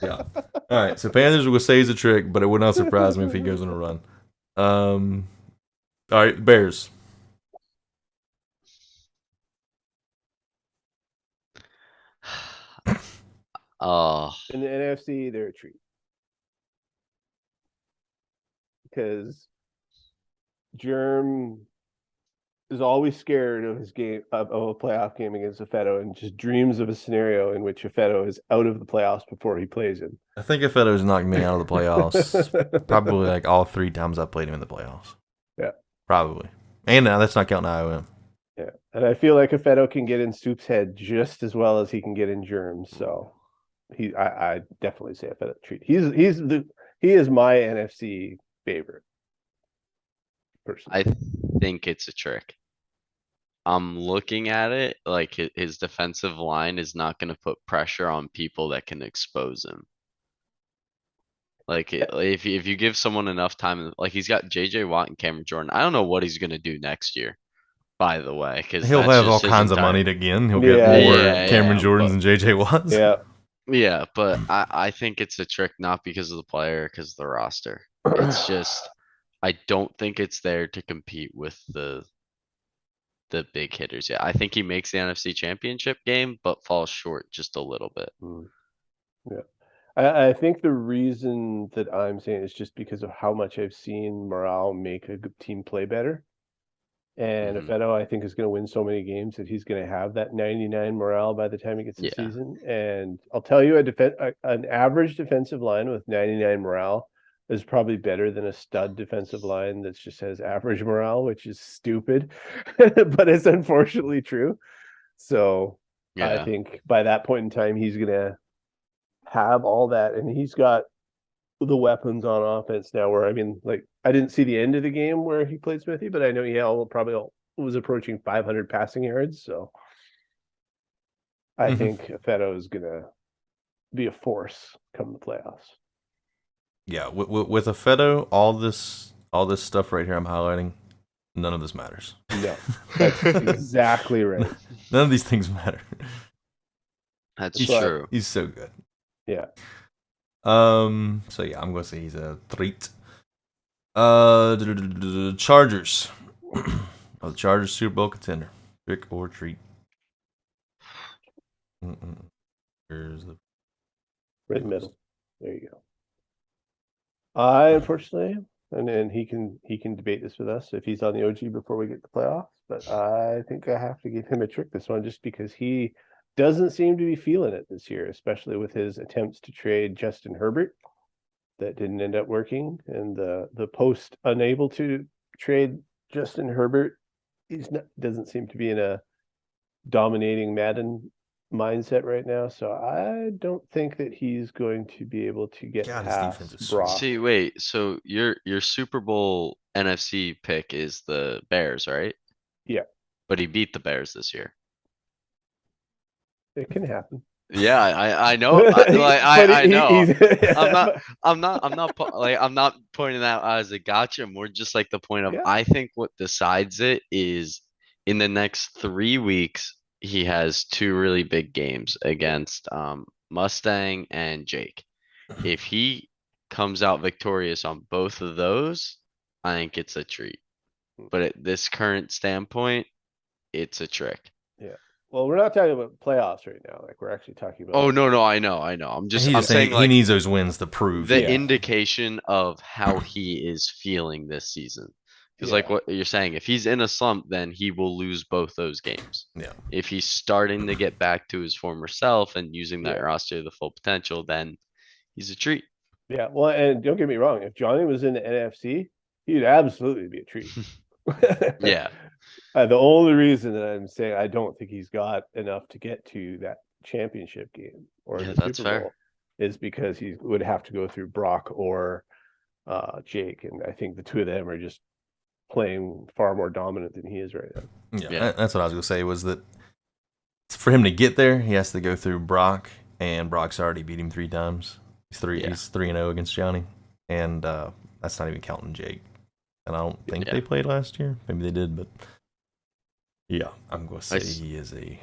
Yeah. All right. So Panthers will say he's a trick, but it would not surprise me if he goes on a run. All right. Bears. Oh, In the NFC, they're a treat because Germ is always scared of his game of a playoff game against Afeto and just dreams of a scenario in which Afeto is out of the playoffs before he plays him. I think Ifedo's knocked me out of the playoffs probably like all 3 times I played him in the playoffs. Yeah. Probably. And now that's not counting IOM. Yeah. And I feel like Afeto can get in Soup's head just as well as he can get in Germ's. So I definitely say Afeto treat. He is my NFC favorite person. I think it's a trick. I'm looking at it like his defensive line is not going to put pressure on people that can expose him. Like if you give someone enough time, like he's got JJ Watt and Cameron Jordan. I don't know what he's going to do next year, by the way, because He'll have all kinds of money again. He'll get Yeah, more yeah, Cameron yeah, Jordans and JJ Watts. Yeah. Yeah, but I think it's a trick not because of the player, because of the roster. It's just I don't think it's there to compete with the big hitters. Yeah, I think he makes the NFC Championship game, but falls short just a little bit. Yeah. I think the reason that I'm saying is just because of how much I've seen Morale make a good team play better. And Afeto, I think, is going to win so many games that he's going to have that 99 morale by the time he gets the season. And I'll tell you, an average defensive line with 99 morale is probably better than a stud defensive line that just has average morale, which is stupid, but it's unfortunately true. So I think by that point in time, he's going to have all that, and he's got the weapons on offense now where, I mean, like, I didn't see the end of the game where he played Smithy, but I know he probably was approaching 500 passing yards. So I think Afeto is going to be a force come the playoffs. Yeah, with Afeto, all this stuff right here I'm highlighting, none of this matters. No, that's exactly right. None of these things matter. That's true. He's so good. Yeah. So yeah, I'm gonna say he's a treat. Chargers. The Chargers Super Bowl contender. Trick or treat. Here's the Right in the middle. There you go. I unfortunately, and he can debate this with us if he's on the OG before we get to playoffs, but I think I have to give him a trick this one just because he doesn't seem to be feeling it this year, especially with his attempts to trade Justin Herbert that didn't end up working, and the post unable to trade Justin Herbert, doesn't seem to be in a dominating Madden mindset right now. So I don't think that he's going to be able to get past Brock. See, wait, so your Super Bowl NFC pick is the Bears, right? Yeah. But he beat the Bears this year. It can happen. Yeah, I know. I know. I'm not pointing that out as a gotcha. More just like the point of I think what decides it is in the next 3 weeks he has 2 really big games against Mustang and Jake. If he comes out victorious on both of those, I think it's a treat. But at this current standpoint, it's a trick. Yeah. Well, we're not talking about playoffs right now. Like, we're actually talking about. Oh no, I know. I'm saying he needs those wins to prove the indication of how he is feeling this season. Because like what you're saying, if he's in a slump, then he will lose both those games. Yeah. If he's starting to get back to his former self and using that roster to the full potential, then he's a treat. Yeah. Well, and don't get me wrong. If Johnny was in the NFC, he'd absolutely be a treat. Yeah. The only reason that I'm saying I don't think he's got enough to get to that championship game or the Super Bowl is because he would have to go through Brock or Jake, and I think the two of them are just playing far more dominant than he is right now. Yeah, that's what I was gonna say. Was that for him to get there, he has to go through Brock, and Brock's already beat him 3 times. He's 3-0 against Johnny, and that's not even counting Jake. And I don't think they played last year. Maybe they did, but yeah, I'm gonna say he is a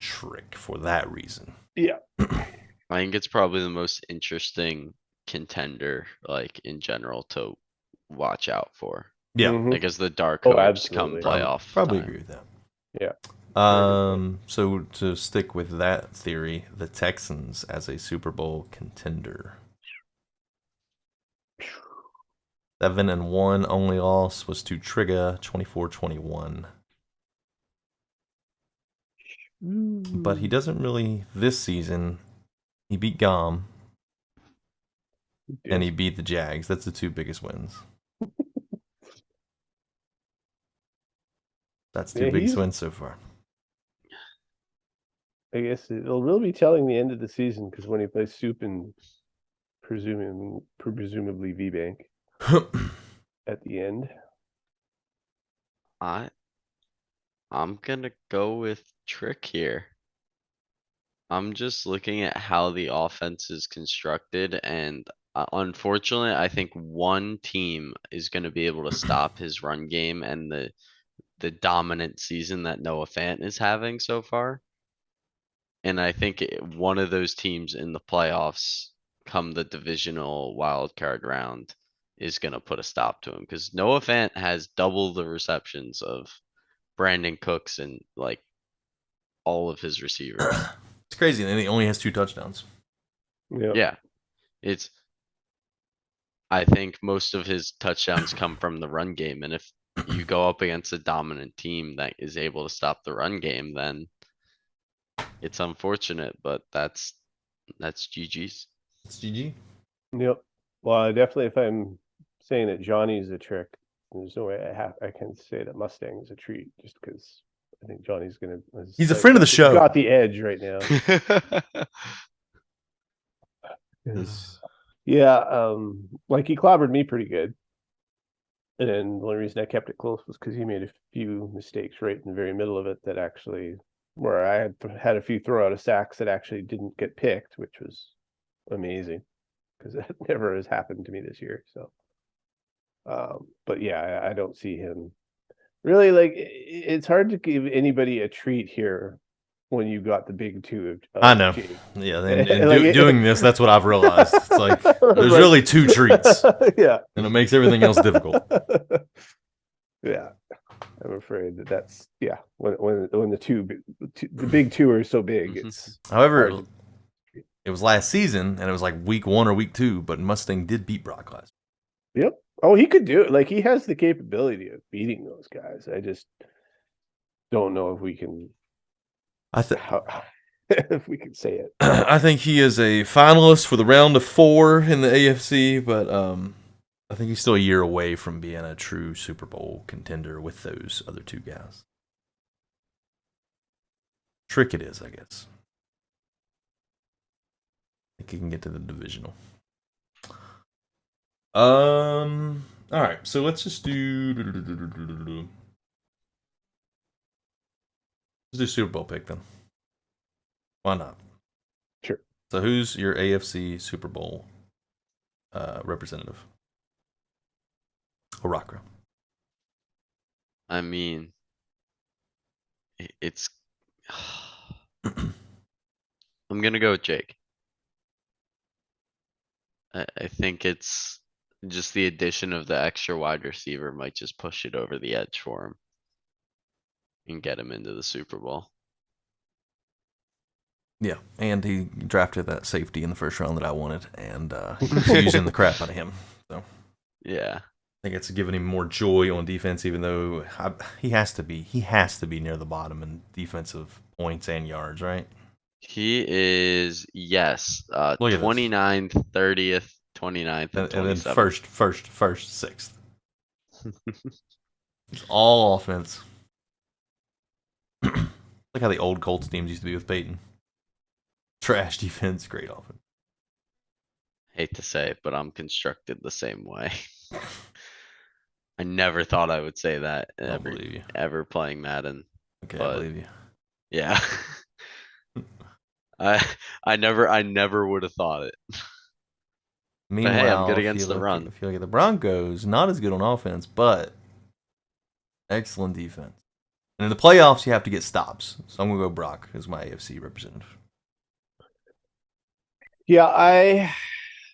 trick for that reason. Yeah, I think it's probably the most interesting contender, like in general, to watch out for. Yeah, like as the dark Oh, horse come absolutely. playoff. Probably time. agree with that. Yeah. So to stick with that theory, the Texans as a Super Bowl contender. 7-1, only loss was to Trigger 24-21. But he doesn't really this season. He beat Gom and he beat the Jags. That's the 2 biggest wins. That's 2 biggest wins so far. I guess it'll really be telling the end of the season because when he plays Soup and presumably V-Bank at the end. I'm gonna go with Trick here. I'm just looking at how the offense is constructed, and unfortunately, I think one team is gonna be able to stop his run game and the dominant season that Noah Fant is having so far. And I think one of those teams in the playoffs, come the divisional wild card round, is gonna put a stop to him because Noah Fant has double the receptions of Brandon Cooks and like all of his receivers. It's crazy, and he only has 2 touchdowns. Yeah, I think most of his touchdowns come from the run game, and if you go up against a dominant team that is able to stop the run game, then it's unfortunate, but that's GG's. It's GG. Yep. Well, definitely, if I'm saying that Johnny's a trick, there's no way I can say that Mustang is a treat, just because I think Johnny's gonna. He's a friend of the show. Got the edge right now. Yeah, like he clobbered me pretty good, and then the only reason I kept it close was because he made a few mistakes right in the very middle of it that actually, where I had a few throw out of sacks that actually didn't get picked, which was amazing because that never has happened to me this year. So, but yeah, I don't see him really. Like, it's hard to give anybody a treat here when you got the big 2 of I know. Jake. Yeah, and like, doing this, that's what I've realized. It's like there's really 2 treats. Yeah, and it makes everything else difficult. Yeah, I'm afraid that's when the big 2 are so big, it's however it was last season and it was like week 1 or week 2, but Mustang did beat Brock last. Yep. Oh, he could do it. Like, he has the capability of beating those guys. I just don't know if we can. If we can say it. I think he is a finalist for the round of 4 in the AFC, but I think he's still a year away from being a true Super Bowl contender with those other 2 guys. Trick it is, I guess. I think he can get to the divisional. All right, so let's just do. Let's do Super Bowl pick then. Why not? Sure. So who's your AFC Super Bowl representative? Orakra. I mean, it's. I'm gonna go with Jake. I think it's just the addition of the extra wide receiver might just push it over the edge for him and get him into the Super Bowl. Yeah, and he drafted that safety in the first round that I wanted, and he's using the crap out of him. So yeah, I think it's giving him more joy on defense, even though he has to be near the bottom in defensive points and yards, right? he is, yes, Look at 29th, 30th, 29th, and 27th. And then first, 6th. It's all offense. Like how the old Colts teams used to be with Peyton. Trash defense, great offense. Hate to say it, but I'm constructed the same way. I never thought I would say that I don't believe you. ever playing Madden. Okay, I But believe you. yeah. I never would have thought it. Meanwhile, hey, I'm good if against you the run. If you look at the Broncos, not as good on offense, but excellent defense. And in the playoffs, you have to get stops. So I'm gonna go Brock as my AFC representative. Yeah, I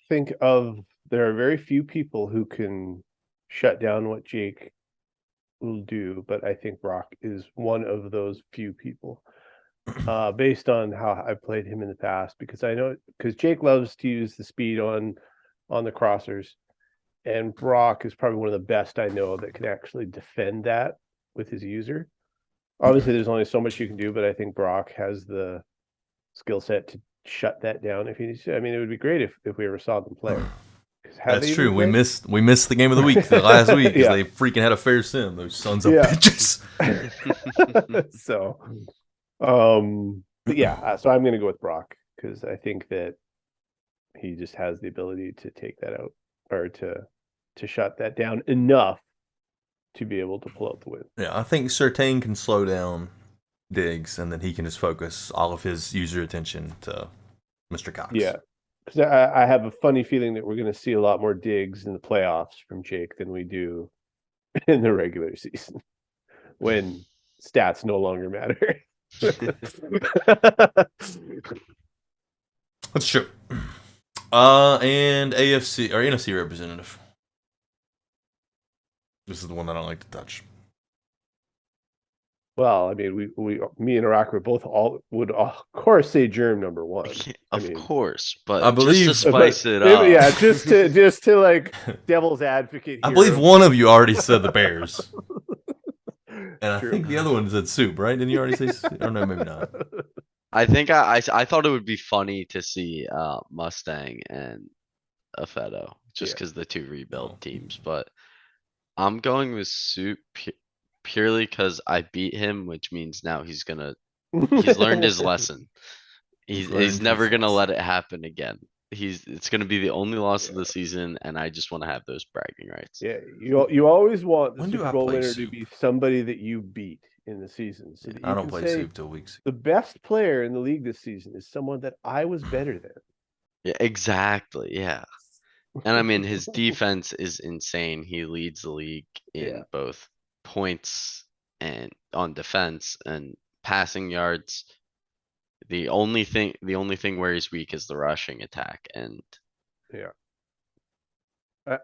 think there are very few people who can shut down what Jake will do, but I think Brock is one of those few people. Based on how I've played him in the past, because Jake loves to use the speed on the crossers, and Brock is probably one of the best I know that can actually defend that with his user. Obviously, there's only so much you can do, but I think Brock has the skill set to shut that down if he needs to. I mean, it would be great if we ever saw them play. That's true. We missed the game of the week last week because they freaking had a fair sim. Those sons of bitches. So, but yeah, so I'm going to go with Brock because I think that he just has the ability to take that out or to shut that down enough to be able to pull out the win. Yeah, I think Surtain can slow down Diggs, and then he can just focus all of his user attention to Mr. Cox. Yeah, because I have a funny feeling that we're going to see a lot more Diggs in the playoffs from Jake than we do in the regular season when stats no longer matter. That's true. And AFC or NFC representative. This is the one that I don't like to touch. Well, I mean, me and Iraq would of course say Germ number one. Of course, but I believe, just to spice it up. Yeah, just to like devil's advocate. I believe one of you already said the Bears, and I think the other one said Soup, right? Didn't you already say? Or no, maybe not. I think I thought it would be funny to see Mustang and Affedo just because the two rebuild teams, but I'm going with Soup purely because I beat him, which means now he's learned his lesson. He's never gonna let it happen again. It's gonna be the only loss of the season, and I just want to have those bragging rights. Yeah, you always want the Super Bowl winner to be somebody that you beat in the season. So that I don't play Soup till weeks. The best player in the league this season is someone that I was better than. Yeah, exactly. Yeah. And I mean, his defense is insane. He leads the league in both points and on defense and passing yards. The only thing where he's weak is the rushing attack. And yeah,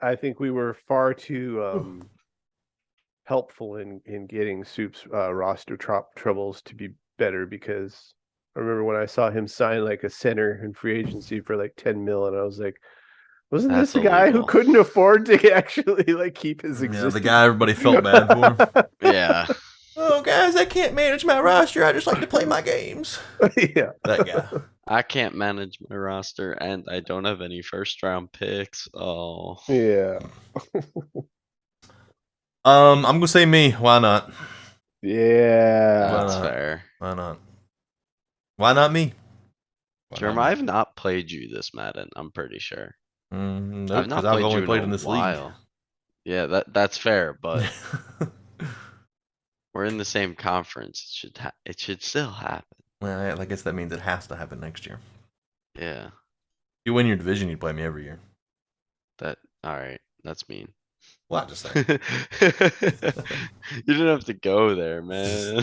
I think we were far too helpful in getting Soup's roster troubles to be better, because I remember when I saw him sign like a center in free agency for like 10 mil, and I was like, wasn't this the guy who couldn't afford to actually like keep his existence? Yeah, the guy everybody felt bad for. Yeah. Oh, guys, I can't manage my roster. I just like to play my games. Yeah, that guy. I can't manage my roster, and I don't have any first-round picks. Oh. Yeah. I'm gonna say me. Why not? Yeah, that's fair. Why not? Why not me? Jeremy, I have not played you this Madden. I'm pretty sure. No, because I've only played in this league. Yeah, that's fair, but we're in the same conference. It should still happen. Well, I guess that means it has to happen next year. Yeah. If you win your division, you play me every year. All right. That's mean. Well, I just say. You didn't have to go there, man.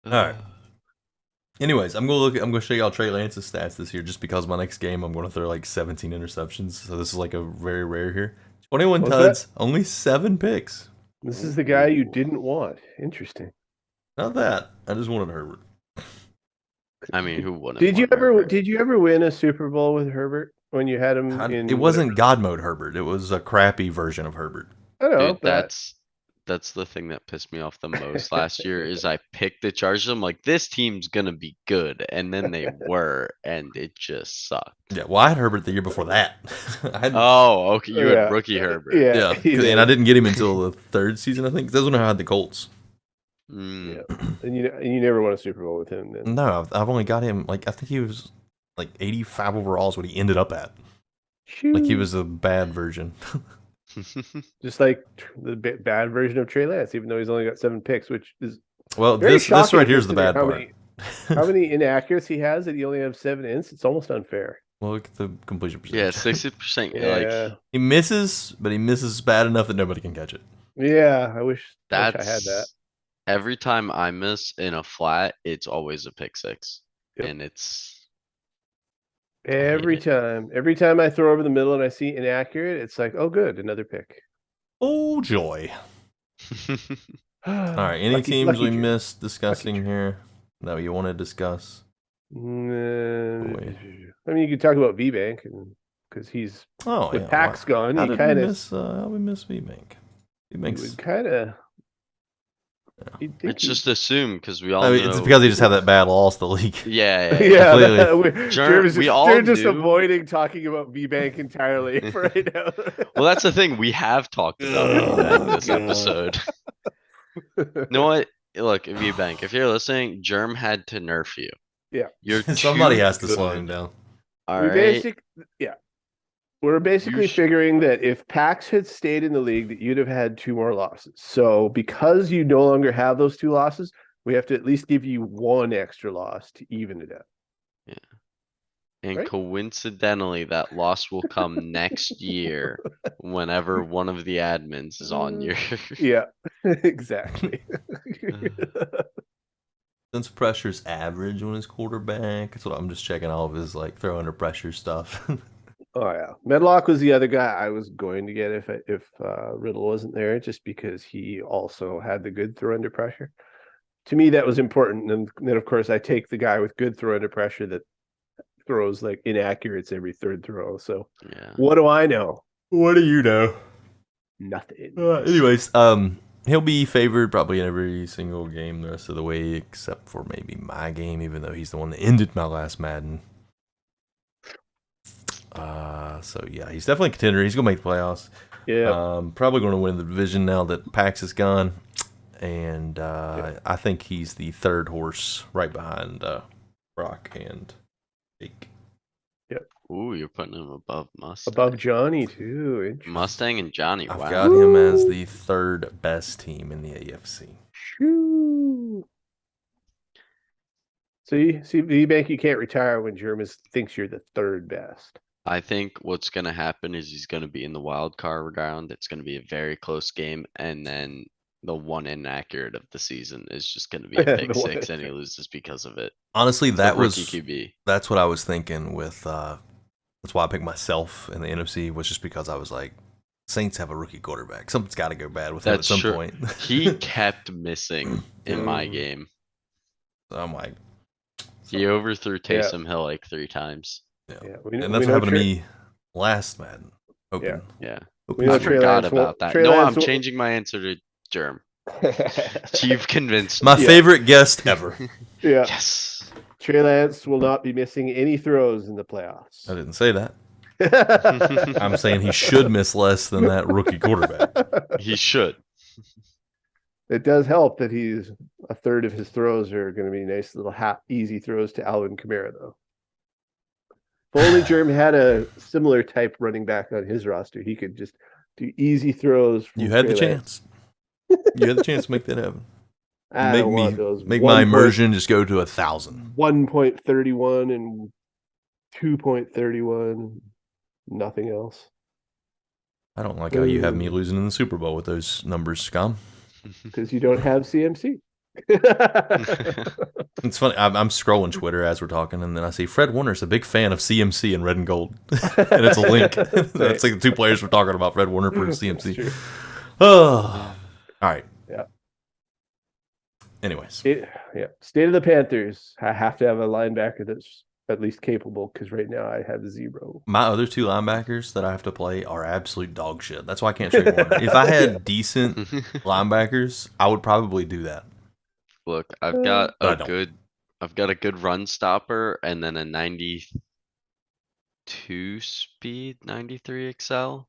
All right. Anyways, I'm gonna show y'all Trey Lance's stats this year, just because my next game I'm gonna throw like 17 interceptions. So this is like a very rare here. 21 tuds, only 7 picks. This is the guy you didn't want. Interesting. Not that. I just wanted Herbert. I mean, who wouldn't? Did you ever win a Super Bowl with Herbert when you had him It wasn't God mode Herbert. It was a crappy version of Herbert. I know. Dude, that's the thing that pissed me off the most last year is I picked the Chargers. I'm like, this team's gonna be good, and then they were, and it just sucked. Yeah, well, I had Herbert the year before that. Okay, you had rookie Herbert. Yeah, and I didn't get him until the 3rd season, I think. That's when I had the Colts. Yeah. And you never won a Super Bowl with him then? No, I've only got him I think he was like 85 overalls. What he ended up at, like he was a bad version. Just like the bad version of Trey Lance, even though he's only got 7 picks, which is Well, very this shocking right here is the considering bad part. how many inaccuracies he has that he only has 7 ints. It's almost unfair. Well, look at the completion Yeah, percentage. 60%. Yeah, Like He misses, but he misses bad enough that nobody can catch it. yeah. I wish I had that. that's every time I miss in a flat, it's always a pick six. Yep. And it's Every it. time I throw over the middle and I see inaccurate, it's like, oh, good, another pick. Oh joy! All right, any teams we missed discussing here that you want to discuss? I mean, you could talk about VBank because he's with Pax gone. How he did kind we of miss? How we miss VBank? would kind of. It's just assumed because we all I mean, know it's because he just had that bad loss to the league. Yeah, yeah. Germ, we all they're just knew. avoiding talking about VBank entirely for right now. Well, that's the thing. We have talked about VBank this episode. You know what? Look, VBank, if you're listening, Germ had to nerf you. Yeah. You're Somebody too has to good. slow him down. All right. We're basically figuring that if Pax had stayed in the league, that you'd have had 2 more losses. So because you no longer have those 2 losses, we have to at least give you 1 extra loss to even it out. Yeah. And right? Coincidentally, that loss will come next year whenever one of the admins is on your. Yeah, exactly. Since pressure's average on his quarterback, that's what I'm just checking all of his like throw under pressure stuff. Oh yeah, Medlock was the other guy I was going to get if Riddle wasn't there, just because he also had the good throw under pressure. To me, that was important, and then of course I take the guy with good throw under pressure that throws like inaccurates every 3rd throw. So Yeah. what do I know? What do you know? Nothing. Anyways, he'll be favored probably in every single game the rest of the way, except for maybe my game, even though he's the one that ended my last Madden. So yeah, he's definitely a contender. He's gonna make the playoffs. Yeah. Probably gonna win the division now that Pax is gone, and I think he's the 3rd horse right behind Brock and Jake. Yep. Ooh, you're putting him above Mustang. Above Johnny too. Mustang and Johnny. I've Wow. got him as the 3rd best team in the AFC. Shoo. So you see, VBank, you can't retire when Jermis thinks you're the 3rd best. I think what's gonna happen is he's gonna be in the wild card round. It's gonna be a very close game, and then the one inaccurate of the season is just gonna be a pick six, and he loses because of it. Honestly, that was QB. That's what I was thinking with. That's why I picked myself in the NFC, was just because I was like, Saints have a rookie quarterback. Something's got to go bad with him at some point. He kept missing in my game. So I'm like, he overthrew Taysom Hill like 3 times. Yeah. And that's what happened to me last Madden. Open. Yeah. Open. I forgot about that. No, I'm changing my answer to Germ. You've convinced my favorite guest ever. Yeah. Yes. Trey Lance will not be missing any throws in the playoffs. I didn't say that. I'm saying he should miss less than that rookie quarterback. He should. It does help that he's a 3rd of his throws are going to be nice little easy throws to Alvin Kamara, though. If only Germ had a similar type running back on his roster, he could just do easy throws. You had the chance. You had the chance to make that happen. Make my immersion just go to 1,000. 1.31 and 2.31. Nothing else. I don't like how you have me losing in the Super Bowl with those numbers, Scum. Because you don't have CMC. It's funny. I'm scrolling Twitter as we're talking, and then I see Fred Warner's a big fan of CMC in red and gold, and it's a link. That's like the 2 players we're talking about: Fred Warner for CMC. Oh, all right. Yeah. Anyways, State of the Panthers. I have to have a linebacker that's at least capable, because right now I have 0. My other 2 linebackers that I have to play are absolute dog shit. That's why I can't trade Warner. If I had decent linebackers, I would probably do that. Look, I've got a good run stopper, and then a 92 speed, 93 excel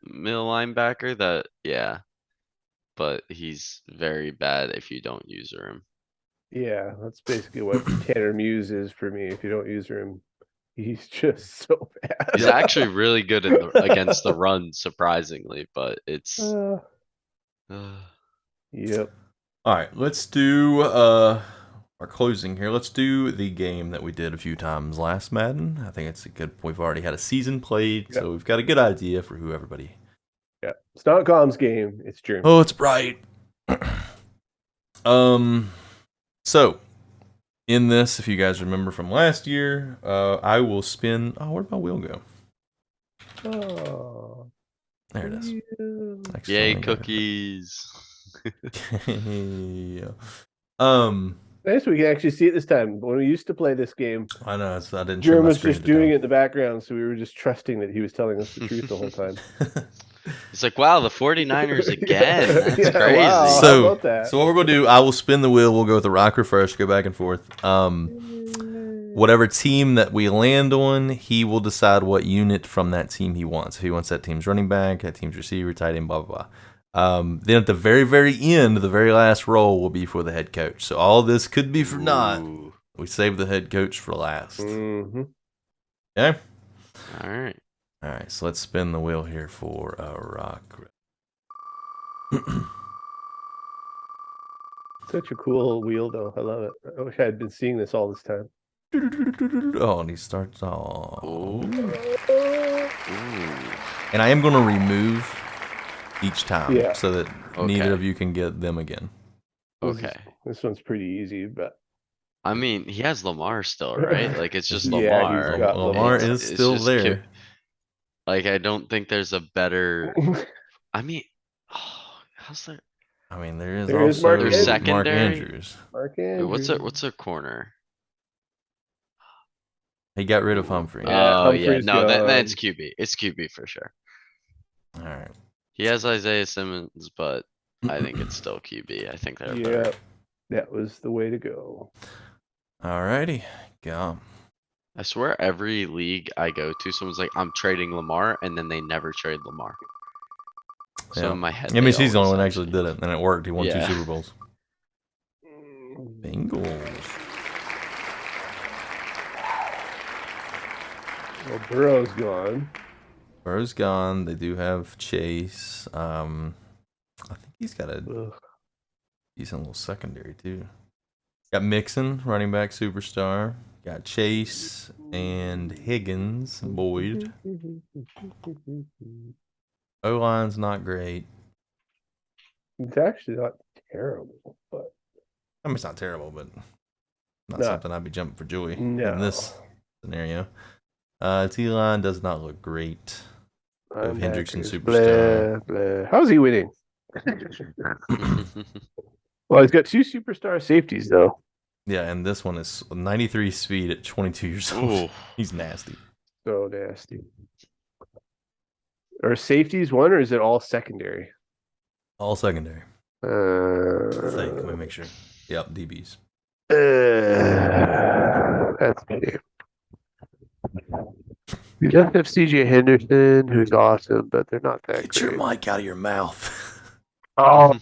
middle linebacker that, but he's very bad if you don't user him. Yeah, that's basically what Tanner Muse is for me if you don't user him. He's just so bad. He's actually really good in the against the run, surprisingly, but it's Yep. All right, let's do our closing here. Let's do the game that we did a few times last Madden. I think it's a good. We've already had a season played, Yep. so we've got a good idea for who everybody. Yeah. It's not Com's game. It's German. Oh, it's bright. So in this, if you guys remember from last year, I will spin. Oh, where'd my wheel go? Oh. There it is. Yeah. yay, Excellent. cookies. Yeah. Nice, we can actually see it this time. When we used to play this game, I know I didn't share Jerem my was screen just at the doing time. it in the background, so we were just trusting that he was telling us the truth the whole time. It's like, wow, the 49ers again. Yeah. That's Yeah, crazy. wow. How So, about that? so what we're gonna do? I will spin the wheel. We'll go with the rocker first. Go back and forth. Whatever team that we land on, he will decide what unit from that team he wants. If he wants that team's running back, that team's receiver, tight end, blah blah blah. Then at the very, very end, the very last roll will be for the head coach. So all this could be for naught. Ooh. We save the head coach for last. Mm-hmm. Okay. All right. All right. So let's spin the wheel here for a rock. Such a cool wheel, though. I love it. I wish I had been seeing this all this time. Oh, and he starts off. Ooh. And I am going to remove each time Yeah. so that neither Okay. of you can get them again. Okay. This one's pretty easy, but I mean, he has Lamar still, right? Like, it's just Yeah, he's Lamar. got Lamar Lamar. is still just there. like, I don't think there's a better. I mean, how's there? I mean, there is There is also Mark There's Andrews. Mark secondary? Andrews. Mark Wait, Andrews. what's a corner? He got rid of Humphrey. Yeah, Oh yeah, Humphrey's no, that's gone. QB. It's QB for sure. All right. He has Isaiah Simmons, but I think it's still QB. I think they're better. Yeah, that was the way to go. All righty. Go. I swear every league I go to, someone's like, I'm trading Lamar, and then they never trade Lamar. So Yeah. in my head, I mean, they he's the only always one that actually did it, and it worked. He won 2 Yeah. Super Bowls. Bengals. Well, Burrow's gone. Burrow's gone. They do have Chase. I think he's got a Ugh. decent little secondary too. Got Mixon, running back superstar. Got Chase and Higgins, Boyd. O line's not great. It's actually not terrible, but I mean, it's not terrible, but not No. something I'd be jumping for joy no. in this scenario. T line does not look great. Of Hendrickson Linebackers, superstar. Blah, blah. How's he winning? Well, he's got 2 superstar safeties though. Yeah, and this one is 93 speed at 22 years old. Ooh. He's nasty. So nasty. Are safeties one, or is it all secondary? All secondary. I think. Let me Uh, make sure. Yep, DBs. That's me. You just have CJ Henderson, who's awesome, but they're not that Get your great. mic out of your mouth. Oh.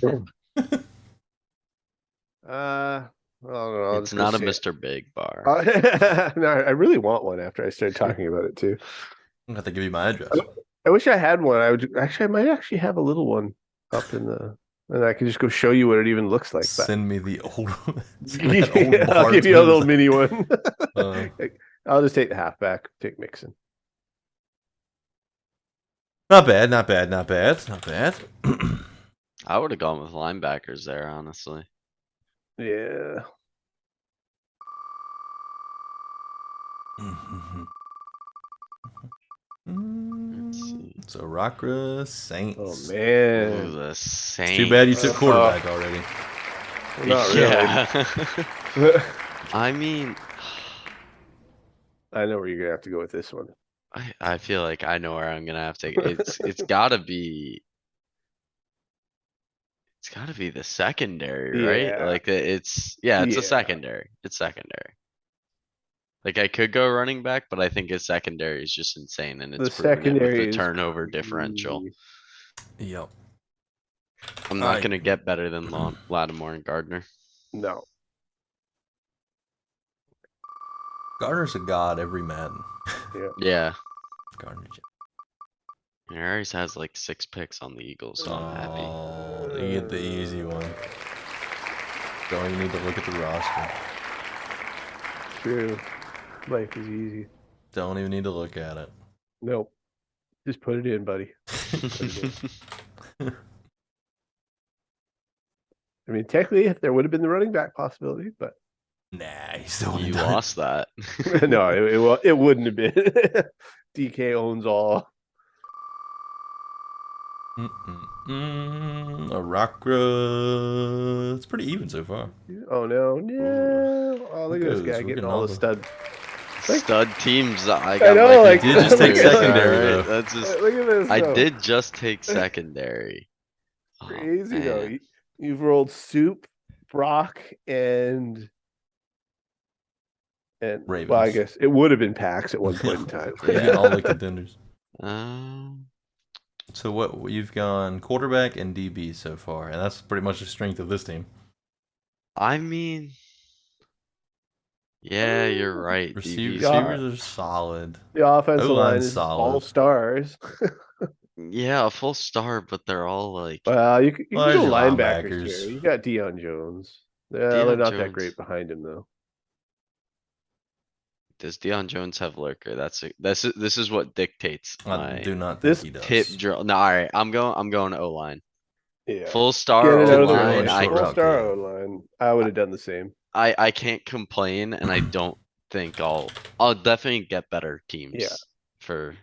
I don't know. I'll It's just go not a say it. Mr. Big Bar. No, I really want one after I started talking about it too. I'm gonna have to give you my address. I wish I had one. I might actually have a little one up in the, and I can just go show you what it even looks like. But Send me the old. yeah, I'll give you a little mini one. Uh, I'll just take the halfback. Take Mixon. Not bad. Not bad. Not bad. Not bad. I would have gone with linebackers there, honestly. Yeah. Let's see. So Rockra Saints. Oh Ooh, man. the Saints. Too bad you took quarterback already. Well, not really. Yeah. I mean, I know where you're gonna have to go with this one. I feel like I know where I'm gonna have to. It's gotta be. It's gotta be the secondary, right? Yeah. Like it's a Yeah. secondary. It's secondary. Like I could go running back, but I think his secondary is just insane, and The it's proven it with secondary the is turnover differential. crazy. Yep. I'm not gonna get better than Lattimore and Gardner. No. Gardner's a god every Madden. Yeah. Gardner. And Harris has like 6 picks on the Eagles, so I'm happy. Oh, you get the easy one. Don't even need to look at the roster. True. Life is easy. Don't even need to look at it. Nope. Just put it in, buddy. Put it in. I mean, technically, if there would have been the running back possibility, but Nah, he still wouldn't You have done it. lost that. no, it wouldn't have been. DK owns all. A Rockra. It's pretty even so far. Oh no, no! Oh, look at this Goes, guy we're getting getting all all the the- stud. Stud teams. I I got know, my like, He did just take look at- secondary, Alright, though. that's just. Look at this. I though. did just take secondary. Oh, Crazy though. man. You've rolled Soup, Brock, and well, I Ravens. guess it would have been Pax at one point in time. You're getting all the contenders. Um, So what you've gone quarterback and DB so far, and that's pretty much the strength of this team. I mean, yeah, you're right. DB's Yeah. Receivers are solid. The offensive line O-line's is solid. all stars. Yeah, a full star, but they're all like Well, you can Well, go there's your linebackers linebackers. too. You got Deion Jones. Yeah, they're Deion not that Jones. great behind him though. Does Deion Jones have lurker? This is what dictates I my do not think This he does. tip drill. No, all right, I'm going O line. Yeah. Full star Get it out O of the line. way. I- Full route star good. O line. I would have done the same. I can't complain, and I don't think I'll definitely get better teams for.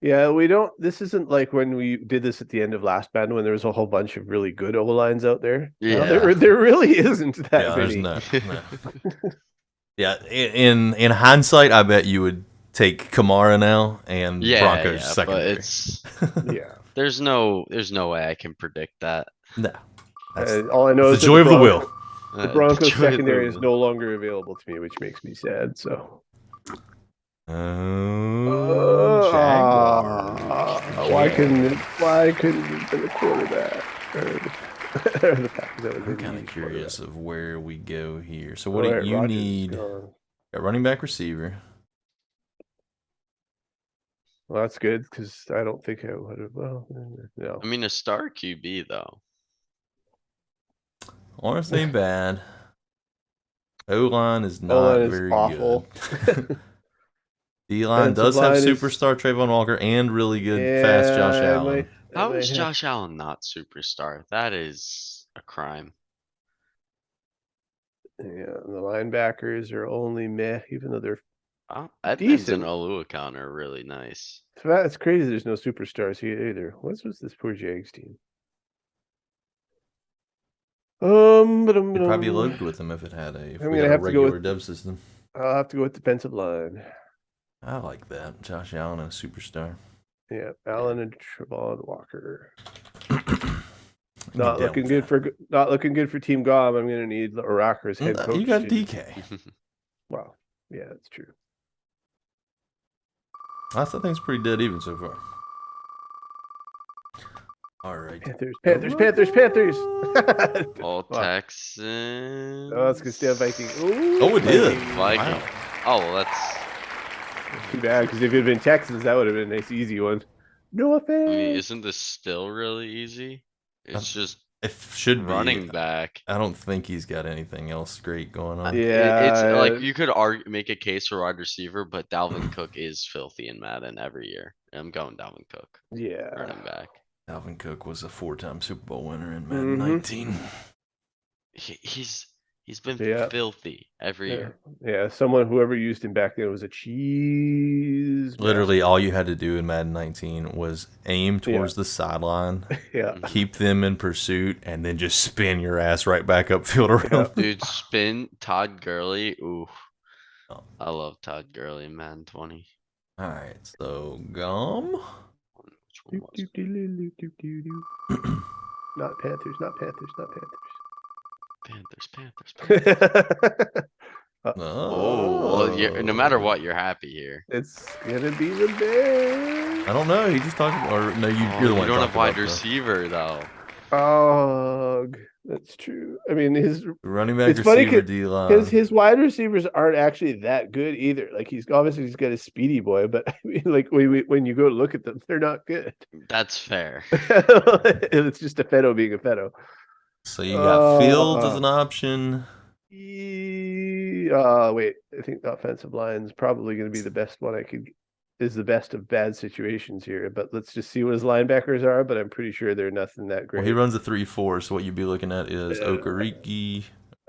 Yeah, we don't. This isn't like when we did this at the end of last band when there was a whole bunch of really good O lines out there. No, Yeah. there really isn't that Yeah, there's many. no. Yeah, in hindsight, I bet you would take Kamara now and Yeah, Broncos yeah, but secondary. it's Yeah. there's no way I can predict that. No, that's All I know the is that joy of the will. The Broncos joy of the secondary is will. no longer available to me, which makes me sad. So. Jaguars. Why couldn't it have been the quarterback or the Packers? That would I'm be kind the of curious of where we go here. So quarterback. what do you Rodgers is need? gone. Got running back, receiver. Well, that's good because I don't think I would have. Well, no. I mean, a star QB though. Honestly, ain't bad. O-line is not O-line is very awful. good. D-line does Defensive have line is- superstar Trayvon Walker and really good fast Josh I Allen. How might is have- Josh Allen not superstar? That is a crime. Yeah, the linebackers are only meh, even though they're. Oh, Edmonds and Decent. Oluokun are really nice. It's crazy. There's no superstars here either. What's this poor Jags team? You'd probably loaded with them if it had if I'm we gonna had a have to go regular with- dev system. I'll have to go with defensive line. I like that. Josh Allen, a superstar. Yeah, Allen and Trevon Walker. I'm Not down looking with good for Team Gom. I'm gonna need Rocker as head that. coach. You got to- DK. Wow. Yeah, that's true. I think it's pretty dead even so far. All right. Panthers. All Wow. Texans. Oh, it's gonna stay on Viking. Oh, it did. Viking. Wow. Oh, well, that's. Too bad, because if it had been Texans, that would have been a nice, easy one. No I offense. mean, isn't this still really easy? It's just It should be. running back. I don't think he's got anything else great going on. It's Yeah. like you could make a case for wide receiver, but Dalvin Cook is filthy in Madden every year. I'm going Dalvin Cook, Yeah. running back. Dalvin Cook was a 4-time Super Bowl winner in Madden Mhm. 19. He's been Yeah. filthy every Yeah. year. Yeah. Whoever used him back then was a cheese. Literally, all you had to do in Madden 19 was aim towards the sideline, Yeah. keep them in pursuit, and then just spin your ass right back upfield around. Dude, spin Todd Gurley. Ooh, Oh. I love Todd Gurley in Madden 20. All right, so Gum. Which one was it? Not Panthers. Panthers. Oh, Well, no matter what, you're happy here. It's gonna be the Bears. I don't know. He just talked. Or no, you're the one. You don't that have talked wide about the- receiver though. Oh, That's true. I mean, his Running back, it's funny receiver, because D line. his wide receivers aren't actually that good either. Like he's obviously he's got a speedy boy, but I mean, like when you go to look at them, they're not good. That's fair. It's just a Fedo being a Fedo. So you got Fields as an option. Wait, I think the offensive line is probably going to be the best one I could is the best of bad situations here. But let's just see what his linebackers are. But I'm pretty sure they're nothing that great. Well, he runs a 3-4, so what you'd be looking at is Okariki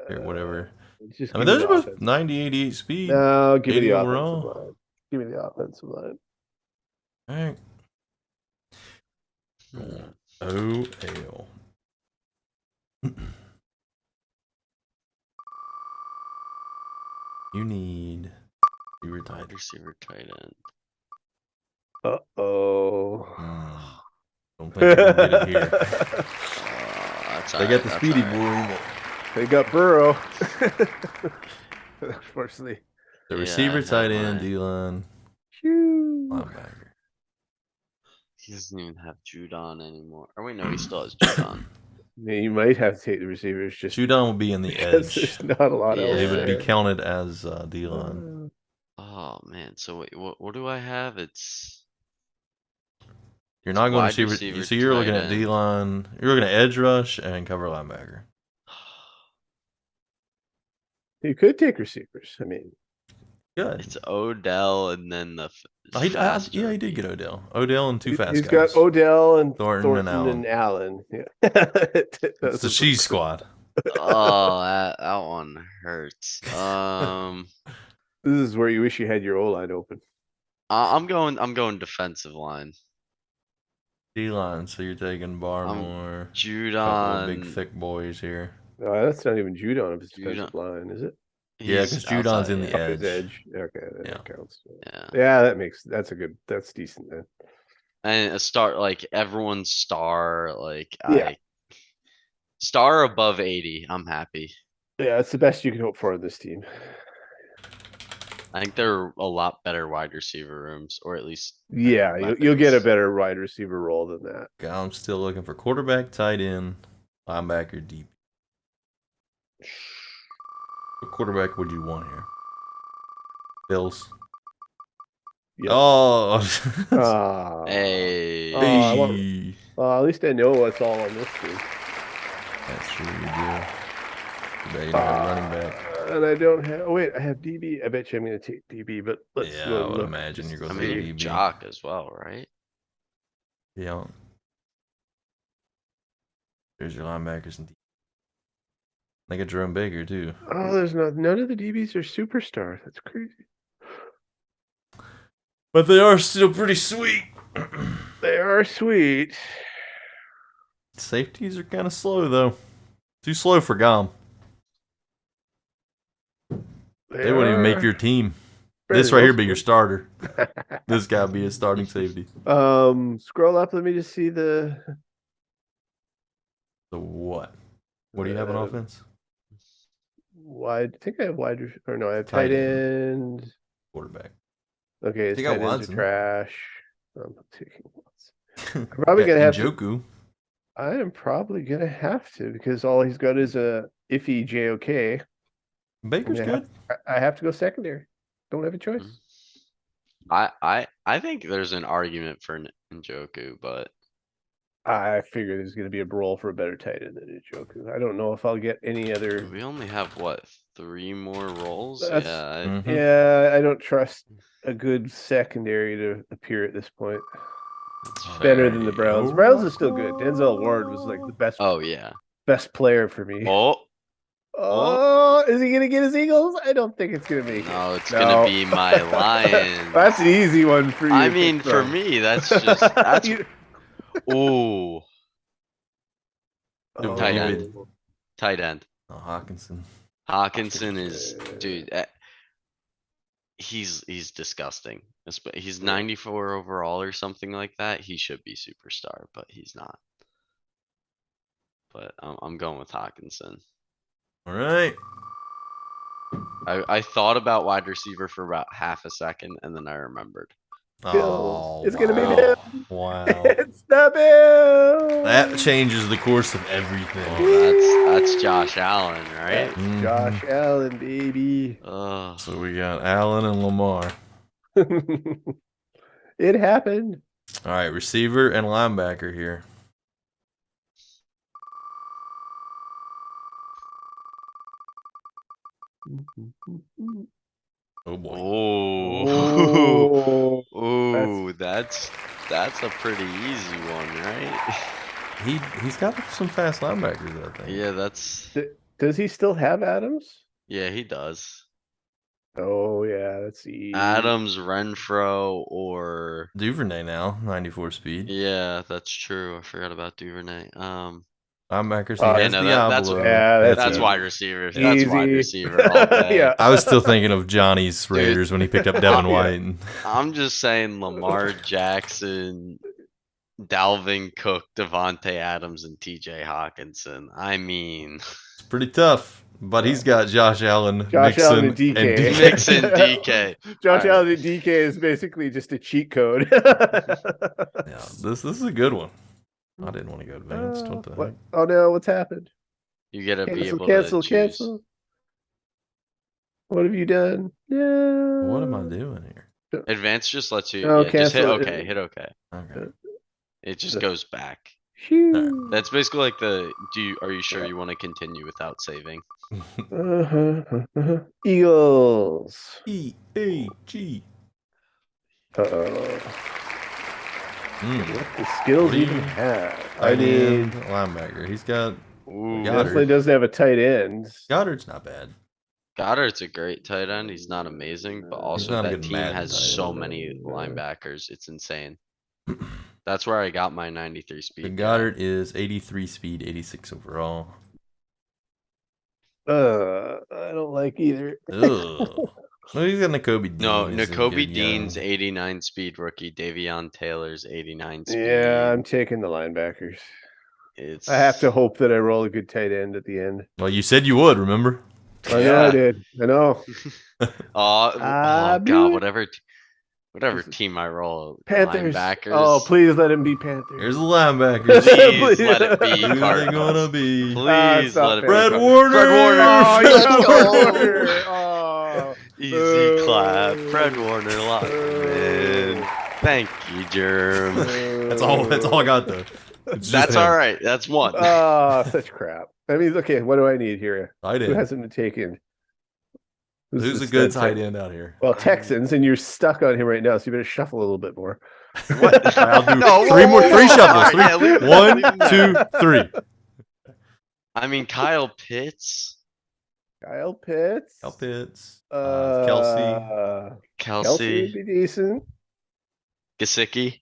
or whatever. Just I mean, give me those the are both offense. 90, 88 speed. No, give me 80 the offensive overall. line. Give me the offensive line. All right. OL. You need Wide receiver, tight end. Uh-oh. Don't think they're gonna get it here. That's They got the speedy boy. They got Burrow. Unfortunately. The Yeah, receiver, tight end, headline. D-line, Phew. linebacker. He doesn't even have Judon anymore. Or wait, no, he still has Judon. Yeah, you might have to take the receivers just Judon will be in the because edge. there's not a lot else They would be there. counted as D-line. Oh man, so wait, what do I have? It's You're not going wide to receiver. So you're looking tight at end. D-line. You're looking at edge rush and cover linebacker. You could take receivers. I mean, Good. It's Odell and then the Yeah, he did get Odell. Odell and two fast he's guys. got Odell and Thornton and Allen. Yeah. It's the cheese squad. Oh, that one hurts. This is where you wish you had your O line open. I'm going defensive line. D-line. So you're taking Barmore. Couple of big Judon. thick boys here. No, that's not even Judon of his defensive Judon. line, is it? Yeah, He's because Judon's outside, in the yeah. His edge. edge. Okay, that Yeah. counts. Yeah. Yeah, that's decent then. And a star like everyone's star, like Yeah. star above 80. I'm happy. Yeah, that's the best you can hope for in this team. I think they're a lot better wide receiver rooms, or at least Yeah, better you'll get a weapons. better wide receiver role than that. I'm still looking for quarterback, tight end, linebacker, deep. What quarterback would you want here? Bills. Yep. Oh. Hey. Hey. At least I know what's all on this team. That's true, you do. You bet you don't have running back. And I don't have. Oh wait, I have DB. I bet you I'm going to take DB, but let's Yeah, go I and would look. imagine you're I going to mean, take you DB. jock as well, right? Yeah. There's your linebackers and DB. They got Jerome Baker too. Oh, there's none of the DBs are superstars. That's crazy. But they are still pretty sweet. They are sweet. Safeties are kind of slow though. Too slow for Gom. They wouldn't even make your team. This right here be your starter. This guy be a starting safety. Scroll up. Let me just see the. So what? What do you have on offense? Wide. I think I have wide. Or no, I have Tight tight end. Quarterback. Okay, his You got tight ends are Watson. trash. I'm not taking Watson. I'm probably gonna have to. Njoku. I am probably gonna have to because all he's got is a iffy JOK. Baker's good. I have to go secondary. Don't have a choice. I think there's an argument for Njoku, but I figure there's going to be a brawl for a better tight end than Njoku. I don't know if I'll get any other. we only have what, 3 more rolls? That's- Yeah. Yeah, I don't trust a good secondary to appear at this point. That's Better fair. than the Browns. Browns are still good. Denzel Ward was like the Oh yeah. best player for me. Oh, Is he gonna get his Eagles? I don't think it's gonna make no, it. it's gonna be my Lions. That's an easy one for you. I to mean, pick for from. me, that's just that's You- ooh, Oh. tight end. Tight end. Oh, Hawkinson. Hawkinson is dude. He's disgusting. He's 94 overall or something like that. He should be superstar, but he's not. But I'm going with Hawkinson. All right. I thought about wide receiver for about half a second and then I remembered. Oh, It's gonna be wow. Bill. Wow. It's the Bill. That changes the course of everything. Well, that's Josh Allen, right? That's Josh Allen, baby. Oh, So we got Allen and Lamar. It happened. All right, receiver and linebacker here. Oh boy. oh, Oh, that's a pretty easy one, right? He's got some fast linebackers, I think. Yeah, that's does he still have Adams? yeah, he does. Oh yeah, let's see. Adams, Renfro, or Duvernay now, 94 speed. yeah, that's true. I forgot about Duvernay. Linebackers, he Yeah, has no, that's Diablo. that's easy. wide receiver. Easy. That's wide receiver all day. Yeah. I was still thinking of Johnny's Raiders when he picked up Devin Yeah. White. And I'm just saying Lamar Jackson, Dalvin Cook, Devontae Adams, and TJ Hawkinson. I mean, it's pretty tough. But he's got Josh Allen, Josh Mixon, Allen and DK. Mixon, DK. Josh All right. Allen and DK is basically just a cheat code. Yeah, this is a good one. I didn't want to go advanced. What the What? heck? Oh no, what's happened? You gotta be Cancel, able cancel, to choose. cancel. What have you done? No. What am I doing here? Advance just lets you. Oh, Yeah, just hit cancel. OK. Hit OK. Okay. It just goes back. Phew. That's basically like the. Are you sure you want to continue without saving? Eagles. E-A-G. Uh-oh. Mm. What the skills What do even you- have? Tight end, linebacker. He's got Ooh, Goddard. Definitely doesn't have a tight end. Goddard's not bad. Goddard's a great tight end. He's not amazing, but also not a that good team Madden has tight so end. many linebackers. It's insane. That's where I got my 93 The speed. Goddard is 83 speed, 86 overall. I don't like either. Ugh. Well, he's got N'Kobe Dean. No, as a N'Kobe good Dean's young- 89 speed rookie. Davion Taylor's 89 speed. Yeah, I'm taking the linebackers. It's. I have to hope that I roll a good tight end at the end. Well, you said you would, remember? I know Yeah. I did. I know. Oh I knew God! it. Whatever team I roll. Panthers. Linebackers. Oh, please let him be Panthers. Here's the linebackers. Please let it be Who they Cardinals. gonna be? Please it's not let it be fair. Fred Cardinals. Warner. Fred Warner. Oh, Let's yeah, go. Fred Warner. Oh. Easy clap. Boo. Fred Warner locked him in. Thank you, Germ. That's all I got though. It's just That's him. all right. That's one. Oh, such crap. I mean, okay, what do I need here? Tight Who end. hasn't been taken? Who's the a good stud tight end out here? Well, Texans, and you're stuck on him right now, so you better shuffle a little bit more. What? I'll do No, three whoa, three whoa, shuffles. whoa. Three. Yeah, leave him One, there, leave him there. 2, 3. I mean, Kyle Pitts, Kyle Pitts. Kyle Pitts. Kelsey. Kelsey would Kelsey, be decent. Gesicki.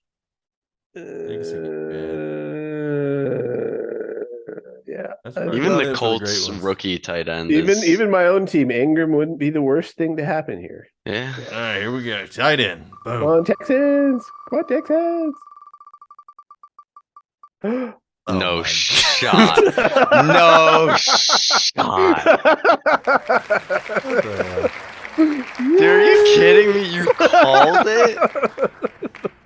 Yeah. That's I probably Even about the it for Colts great ones. rookie tight end. Even my own team, Ingram wouldn't be the worst thing to happen here. Yeah. All right, here we go. Tight end. Come Boom. on, Texans! Come on, Texans! Oh No my shot. No shot. What the hell? Dude, are you kidding me? You called it?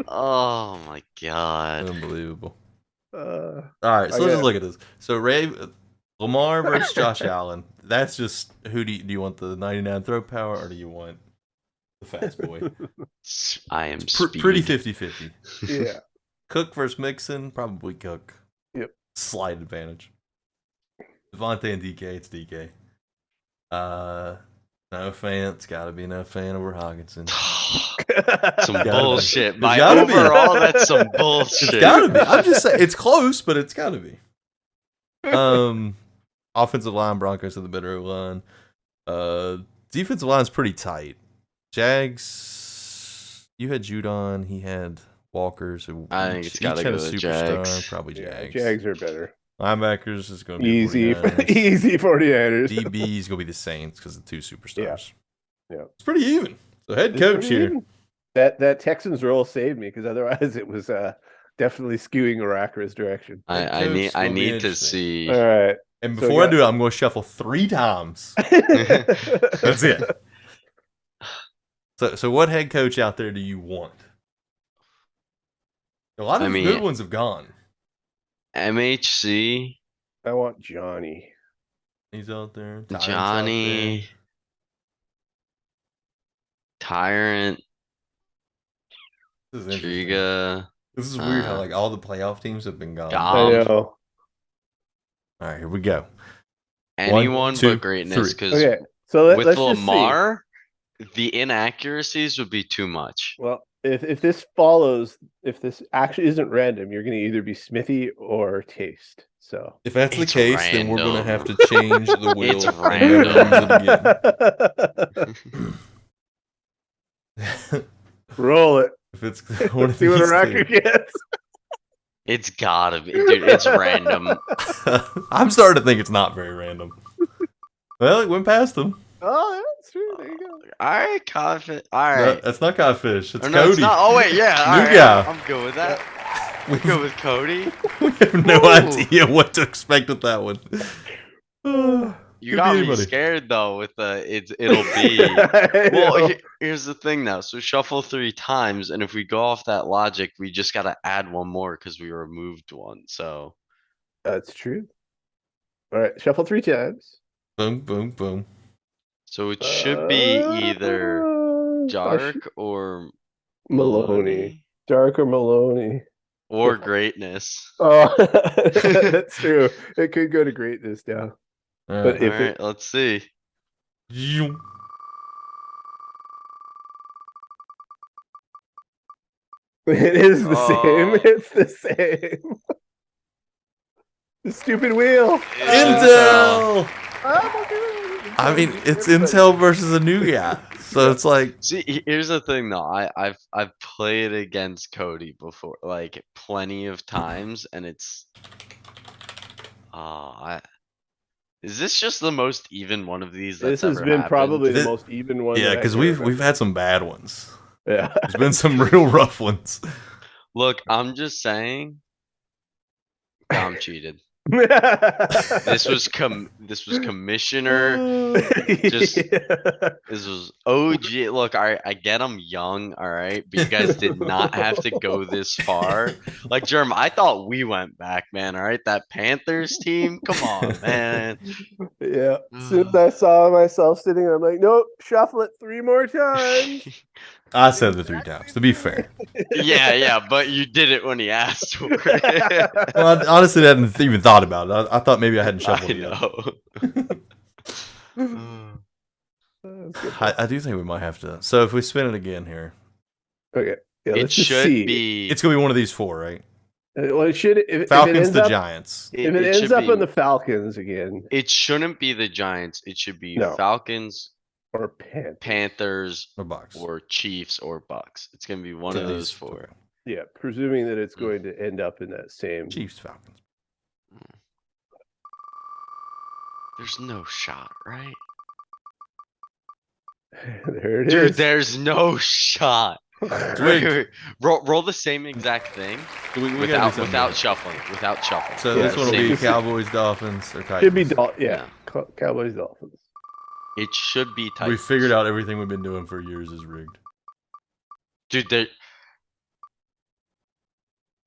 Oh my god. Unbelievable. Uh, All right, so I let's got- just look at this. So Lamar versus Josh Allen. That's just who do you want the 99 throw power or do you want the fast boy? I am Pretty speed. 50-50. yeah. Cook versus Mixon, probably Cook. Yep. Slight advantage. Devontae and DK, it's DK. No fan. It's got to be no fan over Hawkinson. Some Gotta be. bullshit. It's By gotta be. overall, that's some It's bullshit. got to be. I'm just saying it's close, but it's got to be. Offensive line, Broncos are the better line. Defensive line's pretty tight. Jags, you had Judon, he had Walker, so I think it's each gotta had go a to the superstar, Jags. probably Yeah, Jags. Jags are better. Linebackers is going to be Easy, 49ers. easy 49ers. DB is going to be the Saints because of 2 superstars. Yeah. It's pretty even. So head It's coach pretty here. even. That Texans role saved me because otherwise it was definitely skewing Arakara's direction. I Coach need gonna be to interesting. see. All right. And So before I got- do it, I'm going to shuffle 3 times. That's it. So what head coach out there do you want? A lot I of mean- good ones have gone. MHC, I want Johnny. He's out there. Tyrant's out Johnny, there. Tyrant, This is interesting. Triga, This is weird how like all the playoff teams have been gone. Dom. I know. All right, here we go. anyone two, but greatness. three. Because Okay, so with let's just see. Lamar, the inaccuracies would be too much. Well, if this follows, if this actually isn't random, you're going to either be Smithy or Taste. So If that's the It's case, then we're gonna random. have to change the wheel. It's and random. use it again. roll it. If it's one of See what a these record two. gets. It's gotta be, dude. It's random. I'm starting to think it's not very random. Well, it went past them. Oh, that's true. There you go. All right, confident. All No, right. that's not Codfish. It's Or no, Cody. it's not. Oh wait, yeah. All New right, guy. I'm good with that. We I'm good with Cody. have no Ooh. idea what to expect with that one. You Could got be me anybody. scared though with the it'll be. I Well, know. here's the thing though. So shuffle 3 times, and if we go off that logic, we just gotta add one more because we removed one. So That's true. All right, shuffle 3 times. Boom, boom, boom. it should be either I Dark or Maloney. Dark or Maloney. or Greatness. Oh, that's true. It could go to greatness now. All But right. if All right, let's see. Zoom. It is the same. Oh. It's the same. The stupid wheel. Intel. I'm okay with it. I mean, it's Everybody- Intel versus a new guy, so it's like See, here's the thing though. I've played against Cody before, like plenty of times, and it's is this just the most even one of these that's This has ever been happened? probably the Thi- most even one. yeah, that I because can we've remember. had some bad ones. Yeah. There's been some real rough ones. Look, I'm just saying, Dom cheated. This was commissioner. Just- This was OG. Look, I get I'm young, all right, but you guys did not have to go this far. Like Germ, I thought we went back, man. All right, that Panthers team. Come on, man. Yeah. As soon as I saw myself sitting, I'm like, nope, shuffle it 3 more times. I said the 3 times. To be fair, Yeah, but you did it when he asked for it. well, I honestly hadn't even thought about it. I thought maybe I hadn't shuffled I yet. know. That's good. I do think we might have to. So if we spin it again here, Okay. Yeah, It let's just should see. be. it's gonna be one of these 4, right? Well, it should. If it Falcons ends to up, Giants. if it should ends up be- on the Falcons again, It shouldn't be the Giants. It should be No. Falcons, or Panthers. Panthers, Or Bucks. or Chiefs, or Bucks. It's gonna be one of those 4. Yeah, presuming that it's Mm. going to end up in that same. Chiefs, Falcons. There's no shot, right? There it Dude, is. there's no shot. Rigged. Wait. Roll the same exact thing We gotta do without something without different. shuffling. Without shuffling. So Yeah, this one will same be thing. Cowboys, Dolphins, or Titans. Should be Yeah. Cowboys Dolphins. It should be tight. We figured out everything we've been doing for years is rigged. Dude, there.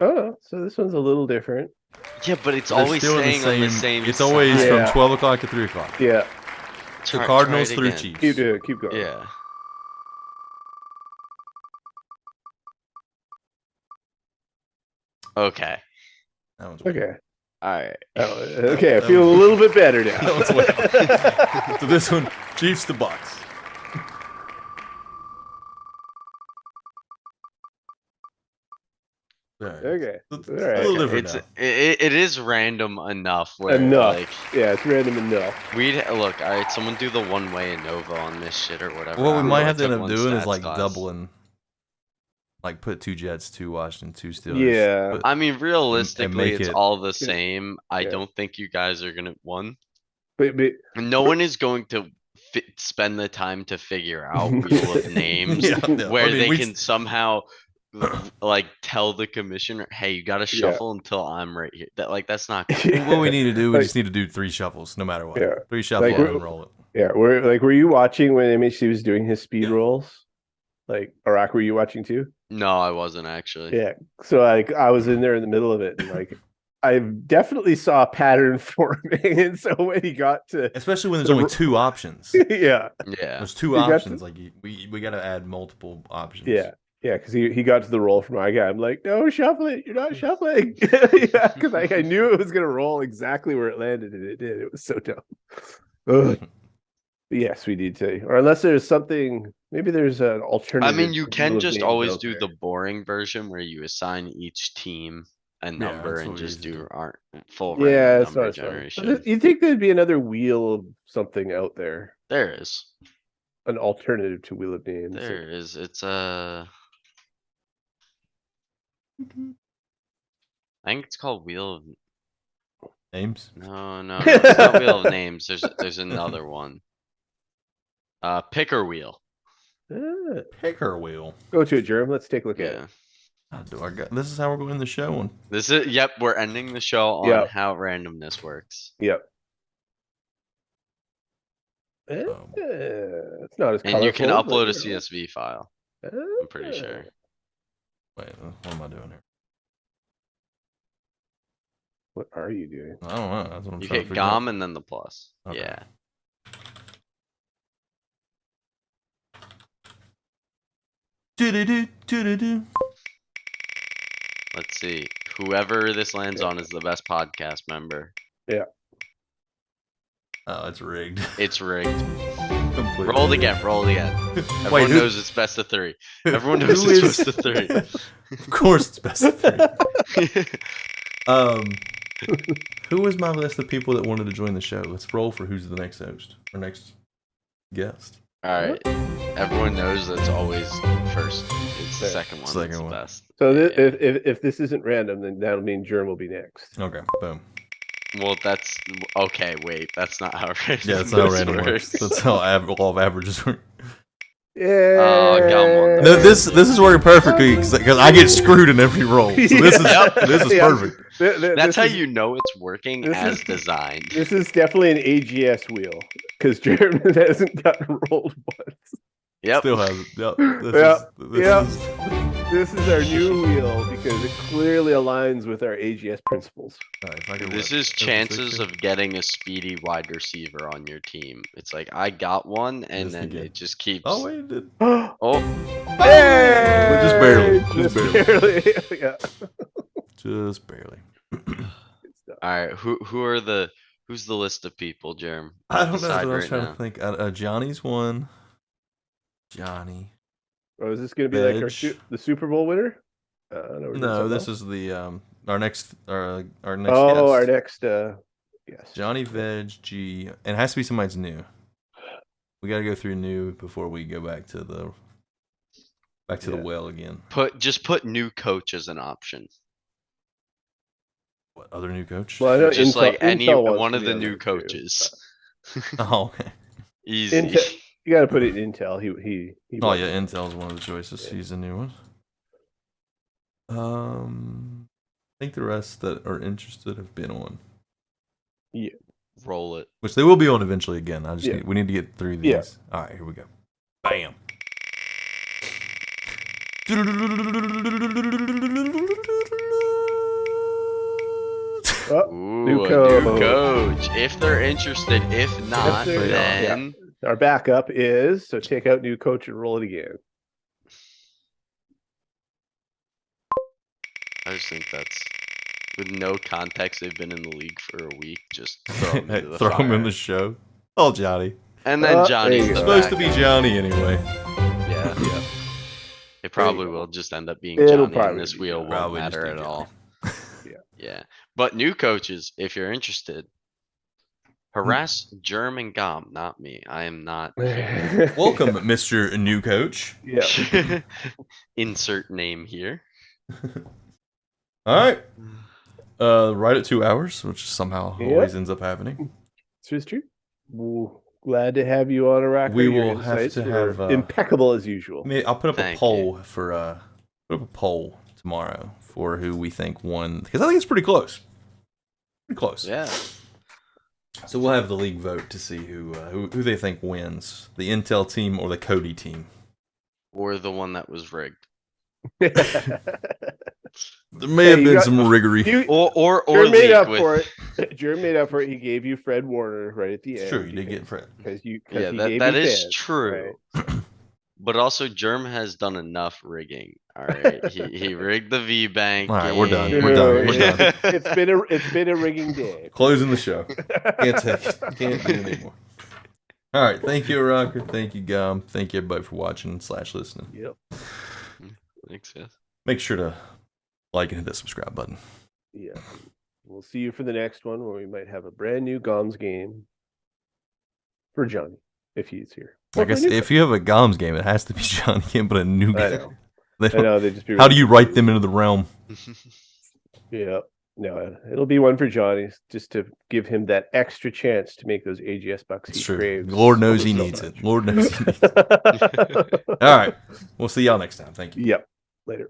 Oh, so this one's a little different. Yeah, but it's They're always still in saying on the same. It's always Yeah. from 12 o'clock to 3 o'clock. Yeah, So Try Cardinals it through again. Chiefs. keep doing it. Keep going. Yeah. Okay. That one's weird. Okay. All right. Oh, okay, I feel a little bit better now. That one's weird. So this one, Chiefs to Bucks. All right. Okay. It's All a right. little different It's now. it is random enough where Enough. like Yeah, it's random enough. we'd look. All right, someone do the one way ANOVA on this shit or whatever. What I we don't might know, have to I end took up one doing is stats like class. doubling. Like put 2 Jets, 2 Washington, 2 Steelers. Yeah. But- I mean, realistically, make it's it- all the same. I Yeah. don't think you guys are gonna But No one is going to spend the time to figure out wheel of names Yeah, no, where I mean, they we can somehow like tell the commissioner, "Hey, you got to Yeah. shuffle until I'm right here." That's not. Gonna Well, what we need to do, we Like- just need to do 3 shuffles, no matter what. Yeah. 3 shuffles Like, and roll it. yeah, were you watching when MHC was doing his speed rolls? Like Iraq, were you watching too? No, I wasn't actually. Yeah. So I was in there in the middle of it, and like I definitely saw a pattern forming. And so when he got to Especially when there's only two options. yeah, Yeah. There's two He got options. Like we got to add multiple options. yeah. Yeah, because he got to the roll for my guy. I'm like, no, shuffle it. You're not shuffling. Yeah, because I knew it was gonna roll exactly where it landed, and it did. It was so dumb. Ugh. But yes, we need to, or unless there's something, maybe there's an I alternative. mean, you Wheel can of just Names always out do there. the boring version where you assign each team a number that's and what we just usually do do. our full Yeah, random it's not number as fun. generation. You think there'd be another wheel of something out there, There is. an alternative to Wheel of Names? There is. It's I think it's called Wheel of Names. no, it's not Wheel of Names. There's another one. Picker Wheel. Ah, Picker wheel. go to it, Jerem. Let's take a look at it. Yeah. How do I got? This is how we're going to the show. And This is yep, we're ending the show on Yep. how randomness works. Yep. um, It's not as And you can colorful, upload a but, you know. CSV file, I'm pretty sure. wait, what am I doing here? What are you doing? I don't know. That's what I'm You trying to hit figure out. GOM and then the plus. Okay. Yeah. Do-do-do. Let's see. Whoever this lands on is the best podcast member. Yeah. Oh, it's rigged. It's rigged. Completely Roll it rigged. again. Roll it again. Everyone Wait, who- knows it's best of 3. Everyone knows who it's is- best of 3. Of course, it's best of 3. Who was my list of people that wanted to join the show? Let's roll for who's the next host or next guest. Alright. Everyone knows that's always first. It's the There. second one. Second That's the one. best. So Yeah. if this isn't random, then that'll mean Jerem will be next. Okay, boom. Well, that's okay. Wait, that's not how random. Yeah, that's how random works. That's how law of averages work. Yeah. Oh, got one. No, this is working perfectly because I get screwed in every roll. So this Yep. is Yeah. perfect. That's how you know it's working this as is- designed. This is definitely an AGS wheel because Jerem hasn't gotten rolled once. Yep. Still has it. Yep. This is our new wheel because it clearly aligns with our AGS principles. Alright, if I can This whip is over chances 60. of getting a speedy wide receiver on your team. It's like I got one, and Just then again. it just keeps. Oh wait, it did. Oh, Hey! Just barely, just barely. Yeah. Just barely. all right. Who's the list of people, Jerem? I don't know. That's Decide what I was right trying now. to think. Johnny's one. Johnny. Oh, is this going to be like Veg. the Super Bowl winner? No, we're doing No, something this else? is the our next Oh, guest. our next yes. Johnny Veg G, and it has to be somebody's new. We got to go through new before we go back to the Yeah. well again. Just put new coach as an option. What other new coach? Well, I know Just Intel, like any Intel wants one to of be the on new there too, coaches. Oh, okay. Easy. Intel, you got to put it in Intel. He Oh wants yeah, it. Intel's one of the choices. Yeah. He's a new one. I think the rest that are interested have been on, Roll it. which they will be on eventually again. Yeah. We need to get through these. Yeah. All right, here we go. Bam. Oh, Ooh, New a coach. new coach. If they're interested, if not, they're not, then our backup is so take out new coach and roll it again. I just think that's with no context. They've been in the league for a week. Just throw them into the Throw him in fire. the show. Oh, Johnny. And then there Johnny's you the go. Supposed to be backup. Johnny anyway. Yeah. Yeah. It probably go. will just end up being It'll Johnny, and probably this be wheel Johnny. won't Probably just matter be at Johnny. all. Yeah. Yeah. But new coaches, if you're interested, harass German Gom, not me. I am not. Welcome, Mr. New Coach. Yeah. Insert name here. All right. Right at 2 hours, which somehow Yep. always ends up happening. This is true. Well, glad to have you on, Iraq. We Your will have insights to were have, impeccable as usual. I'll put up Thank a poll for tomorrow for who we think won, because I think it's pretty close. Pretty close. Yeah. So we'll have the league vote to see who they think wins, the Intel team or the Cody team. Or the one that was rigged. There may Hey, have you been got- some riggery. Or Jared made leak up with. for it. Jared made up for it. He gave you Fred Warner right at the end. Sure, you did get Fred. because Yeah, he that gave that you is Fed, true. right? But also, Germ has done enough rigging. All right, he rigged the V Bank. All right, we're done. game. We're done. We're done. It's been a rigging day. Closing the show. Can't take it. Can't do it anymore. All right. Thank you, Rocker. Thank you, Gum. Thank you, everybody, for watching / listening. Yep. Thanks, guys. Make sure to like and hit that subscribe button. Yeah. We'll see you for the next one where we might have a brand new Goms game for Johnny if he's here. I guess if you have a Goms game, it has to be Johnny Kim, but a new I game. know. They I don't- know they just be How do you really- write them into the realm? Yeah. No, it'll be one for Johnny just to give him that extra chance to make those AGS bucks It's he true. craves. Lord knows so he needs much. it. Lord knows he needs it. All right. We'll see y'all next time. Thank you. Yep. Later.